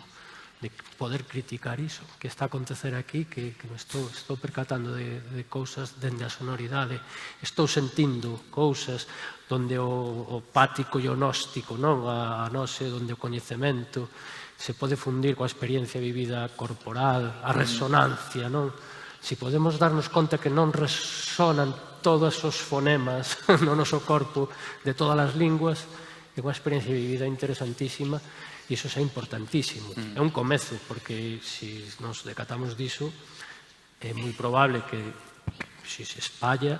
G: de poder criticar iso que está a acontecer aquí, que me estou percatando de cousas dende a sonoridade, estou sentindo cousas donde o pático e o gnóstico, non? A nose, donde o coñecemento se pode fundir coa experiencia vivida corporal, a resonancia, non? Se podemos darnos conta que non resonan todos os fonemas no noso corpo de todas as linguas, é unha experiencia vivida interesantísima. E iso é importantísimo. É un comezo, porque se nos decatamos diso, é moi probable que se espalla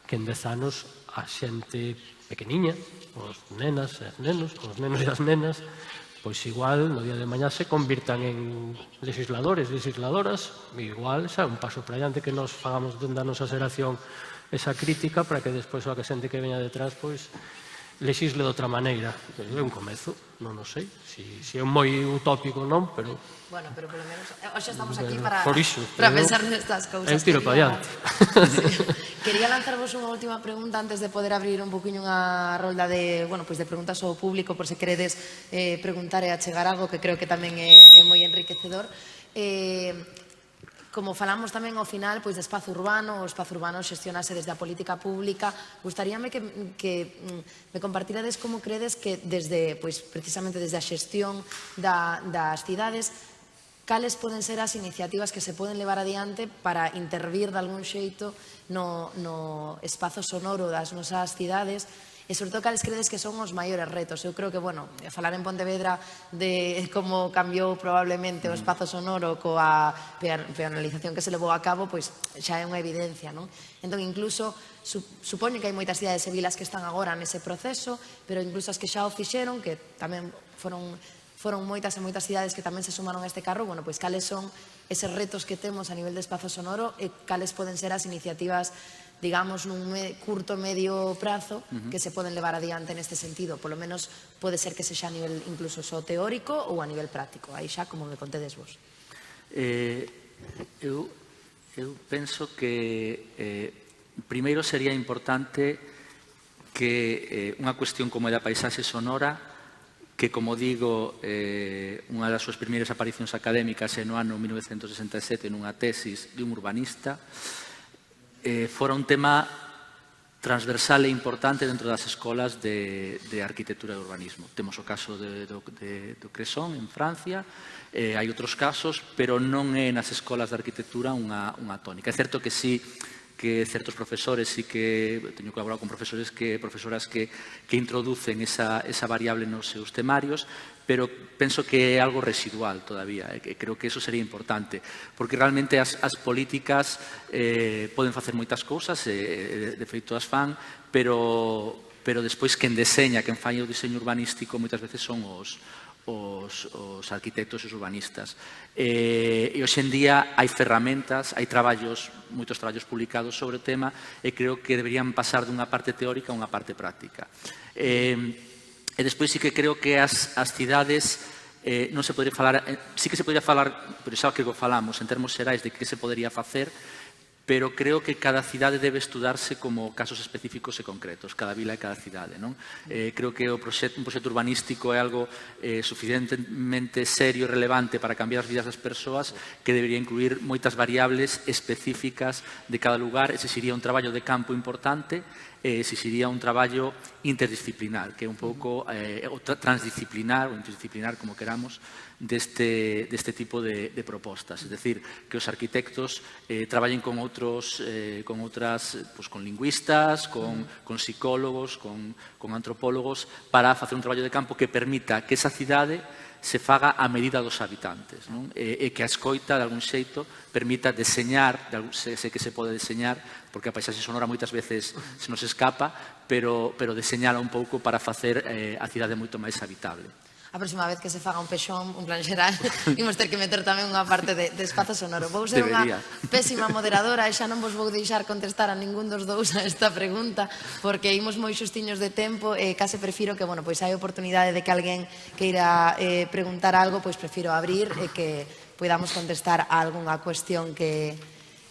G: que en 10 anos a xente pequeniña, os nenas e as nenos, os nenos e as nenas, pois igual no día de mañá se convirtan en legisladores, legisladoras, igual xa é un paso para diante que nos fagamos dende a nosa xeración esa crítica para que despois a xente que veña detrás, pois lexisle de outra maneira. É un comezo, non o sei. Se é moi utópico non, pero...
D: Bueno, pero polo menos, hoxe estamos aquí para pensar nestas cousas.
G: É un tiro para diante.
D: Quería lanzarvos unha última pregunta antes de poder abrir un poquinho unha rolda de preguntas ao público, por se queredes preguntar e achegar algo, que creo que tamén é moi enriquecedor. Como falamos tamén ao final de espazo urbano, o espazo urbano xestionase desde a política pública, gustaríame que me compartirades como credes que precisamente desde a xestión das cidades, cales poden ser as iniciativas que se poden levar adiante para intervir de algún xeito no espazo sonoro das nosas cidades, e sobre todo cales credes que son os maiores retos. Eu creo que, falar en Pontevedra de como cambiou probablemente o espazo sonoro coa peonalización que se levou a cabo, pois xa é unha evidencia, non? Entón, incluso, supoño que hai moitas cidades e vilas que están agora nese proceso, pero incluso as que xa o fixeron, que tamén foron moitas e moitas cidades que tamén se sumaron a este carro, pois cales son eses retos que temos a nivel de espazo sonoro e cales poden ser as iniciativas, digamos, nun curto, medio prazo que se poden levar adiante neste sentido. Polo menos pode ser que sexa a nivel incluso só teórico ou a nivel práctico. Aí xa, como me contedes vos.
C: Eu penso que primeiro sería importante que unha cuestión como é da paisaxe sonora, que, como digo, unha das súas primeiras aparicións académicas é no ano 1967 nunha tesis de un urbanista, fora un tema transversal e importante dentro das escolas de arquitectura e urbanismo. Temos o caso do Cresson en Francia, hai outros casos, pero non é nas escolas de arquitectura unha tónica. É certo que sí, que certos profesores sí que teño colaborado con profesoras que introducen esa variable nos seus temarios, pero penso que é algo residual todavía, e creo que eso sería importante, porque realmente as políticas poden facer moitas cousas, de feito as fan, pero despois quen deseña, quen fai o diseño urbanístico moitas veces son os arquitectos e os urbanistas. E hoxe en día hai ferramentas, hai moitos traballos publicados sobre o tema, e creo que deberían pasar dunha parte teórica a unha parte práctica. E despois sí que creo que as cidades non se podría falar, sí que se podría falar, pero xa que falamos en termos xerais de que se podería facer, pero creo que cada cidade debe estudarse como casos específicos e concretos, cada vila e cada cidade, non? Creo que un proxecto urbanístico é algo suficientemente serio e relevante para cambiar as vidas das persoas, que debería incluir moitas variables específicas de cada lugar. Ese sería un traballo de campo importante, exixiría un traballo interdisciplinar, que é un pouco transdisciplinar ou interdisciplinar, como queramos, deste tipo de propostas. Es decir, que os arquitectos traballen con lingüistas, con psicólogos, con antropólogos, para facer un traballo de campo que permita que esa cidade se faga a medida dos habitantes, non? E que a escoita, de algún xeito, permita deseñar, sei que se pode deseñar, porque a paisaxe sonora moitas veces se nos escapa, pero deseñala un pouco para facer a cidade moito máis habitable.
D: A próxima vez que se faga un pexón, un plan xeral, imos ter que meter tamén unha parte de espazo sonoro. Vou ser unha pésima moderadora e xa non vos vou deixar contestar a ningún dos dous a esta pregunta, porque imos moi xustiños de tempo e case prefiro que, pois hai oportunidade de que alguén queira preguntar algo, pois prefiro abrir e que podamos contestar a algunha cuestión que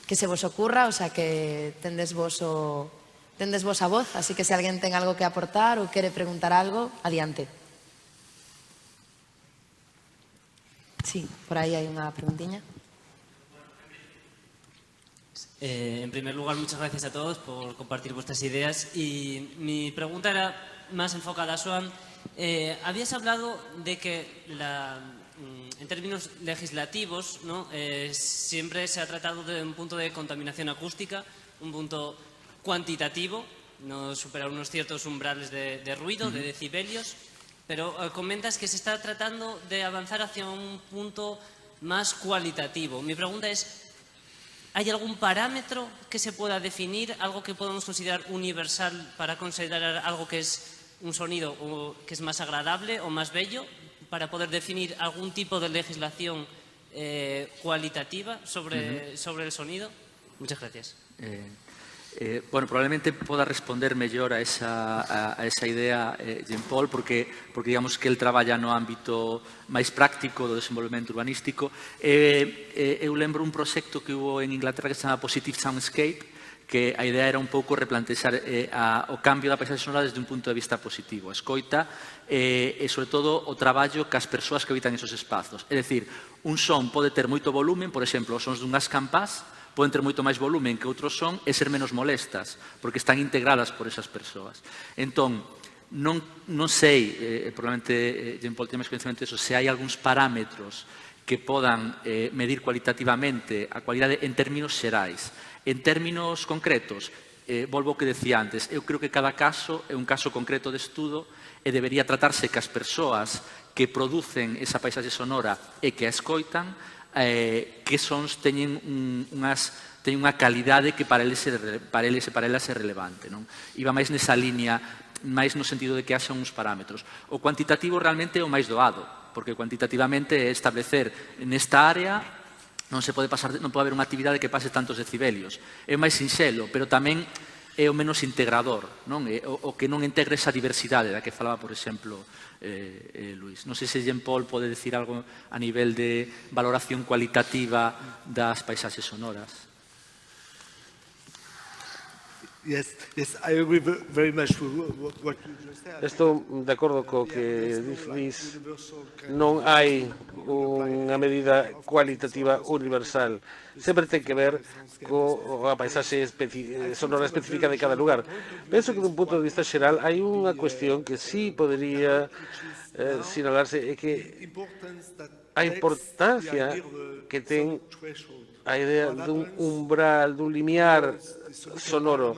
D: se vos ocurra, o sea que tendes vos a voz, así que se alguén ten algo que aportar ou quere preguntar algo, adiante. Sí, por aí hai unha preguntiña.
I: En primer lugar, muchas gracias a todos por compartir vuestras ideas. Y mi pregunta era más enfocada a Joan. Habías hablado de que en términos legislativos, ¿no? Siempre se ha tratado de un punto de contaminación acústica, un punto cuantitativo, no superar unos ciertos umbrales de ruido, de decibelios, pero comentas que se está tratando de avanzar hacia un punto más cualitativo. Mi pregunta es, ¿hay algún parámetro que se pueda definir, algo que podamos considerar universal para considerar algo que es un sonido o que es más agradable o más bello, para poder definir algún tipo de legislación cualitativa sobre el sonido? Muchas gracias.
C: Bueno, probablemente poda responder mellor a esa idea Jean Paul, porque digamos que el traballa no ámbito máis práctico do desenvolvemento urbanístico. Eu lembro un proxecto que hubo en Inglaterra que se chama Positive Soundscape, que a idea era un pouco replantexar o cambio da paisaxe sonora desde un punto de vista positivo, a escoita e, sobre todo, o traballo cas persoas que habitan esos espazos. É dicir, un son pode ter moito volumen, por exemplo, os sons dunhas campás poden ter moito máis volumen que outros son e ser menos molestas, porque están integradas por esas persoas. Entón, non sei, probablemente Jean Paul ten máis conhecimento disso, se hai algúns parámetros que podan medir cualitativamente a cualidade en términos xerais. En términos concretos, volvo ao que decía antes, eu creo que cada caso é un caso concreto de estudo e debería tratarse que as persoas que producen esa paisaxe sonora e que a escoitan que sons teñen unha calidade que para eles e para elas é relevante. Non? Iba máis nesa línea, máis no sentido de que haxa uns parámetros. O cuantitativo realmente é o máis doado, porque cuantitativamente é establecer nesta área non pode haber unha actividade que pase tantos decibelios. É máis sinxelo, pero tamén é o menos integrador, non? O que non integra esa diversidade da que falaba, por exemplo, Luis. Non sei se Jean Paul pode decir algo a nivel de valoración cualitativa das paisaxes sonoras.
E: Yes, I agree very much with what you just said.
F: Estou de acordo co que dices, non hai unha medida cualitativa universal. Sempre ten que ver coa paisaxe sonora específica de cada lugar. Penso que dun punto de vista xeral hai unha cuestión que sí podería sinalarse, é que a importancia que ten a idea dun umbral, dun limiar sonoro.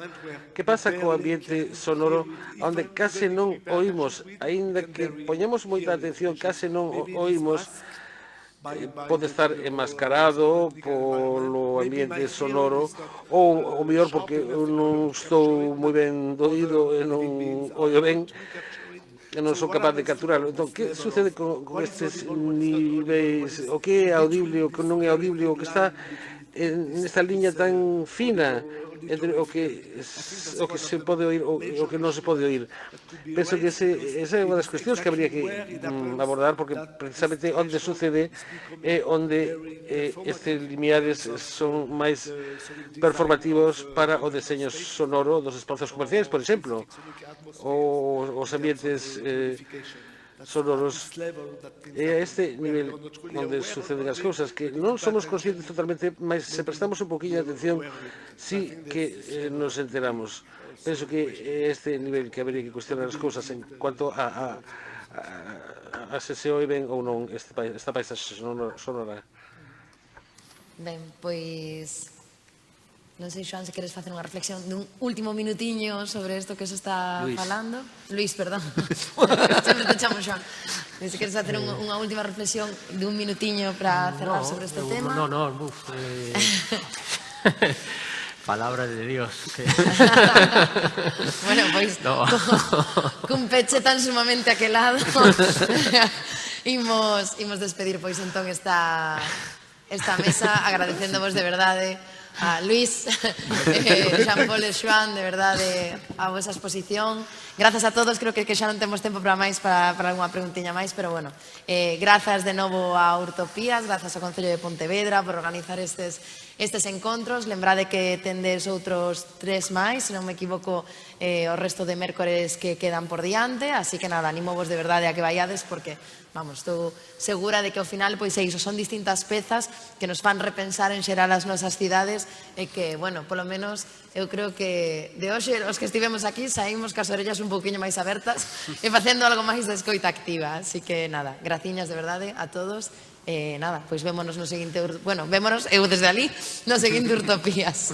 F: Que pasa co ambiente sonoro onde case non oímos, aínda que poñemos moita atención, case non oímos, pode estar enmascarado polo ambiente sonoro ou o mellor porque eu non estou moi ben do oído e non oio ben, e non sou capaz de capturarlo. Entón, que sucede con estes niveis? O que é audible, o que non é audible, o que está nesta liña tan fina entre o que se pode oír e o que non se pode oír? Penso que esa é unha das cuestións que habría que abordar, porque precisamente onde sucede é onde estes limiares son máis performativos para o deseño sonoro dos espazos comerciais, por exemplo, ou os ambientes sonoros. É a este nivel onde suceden as cousas, que non somos conscientes totalmente, mas se prestamos un poquinho de atención, sí que nos enteramos. Penso que é este nivel que habería que cuestionar as cousas en cuanto a se oi ben ou non esta paisaxe sonora.
D: Ben, pois non sei, Joan, se queres facer unha reflexión dun último minutiño sobre isto que se está falando. Luis, perdón. Sempre te chamo Joan. Se queres facer unha última reflexión dun minutiño para cerrar sobre este tema.
G: Palabra de Dios.
D: Bueno, pois, cun peche tan sumamente aquelado, imos despedir, pois, entón, esta mesa, agradecéndovos de verdade a Luis, Jean Paul e Joan, de verdade, a vosa exposición. Grazas a todos, creo que xa non temos tempo para máis, para algunha preguntiña máis, pero bueno, grazas de novo a Urtopías, grazas ao Concello de Pontevedra por organizar estes estes encontros. Lembrade que tendes outros 3 máis, se non me equivoco, o resto de mércores que quedan por diante, así que nada, animo vos de verdade a que vaiades, porque, vamos, estou segura de que ao final, pois é iso, son distintas pezas que nos fan repensar en xeral as nosas cidades e que, bueno, polo menos eu creo que de hoxe os que estivemos aquí saímos cas orellas un pouquiño máis abertas e facendo algo máis de escoita activa, así que nada, graciñas de verdade a todos. Nada, pois vémonos no seguinte, bueno, vémonos eu desde ali no seguinte Urtopías.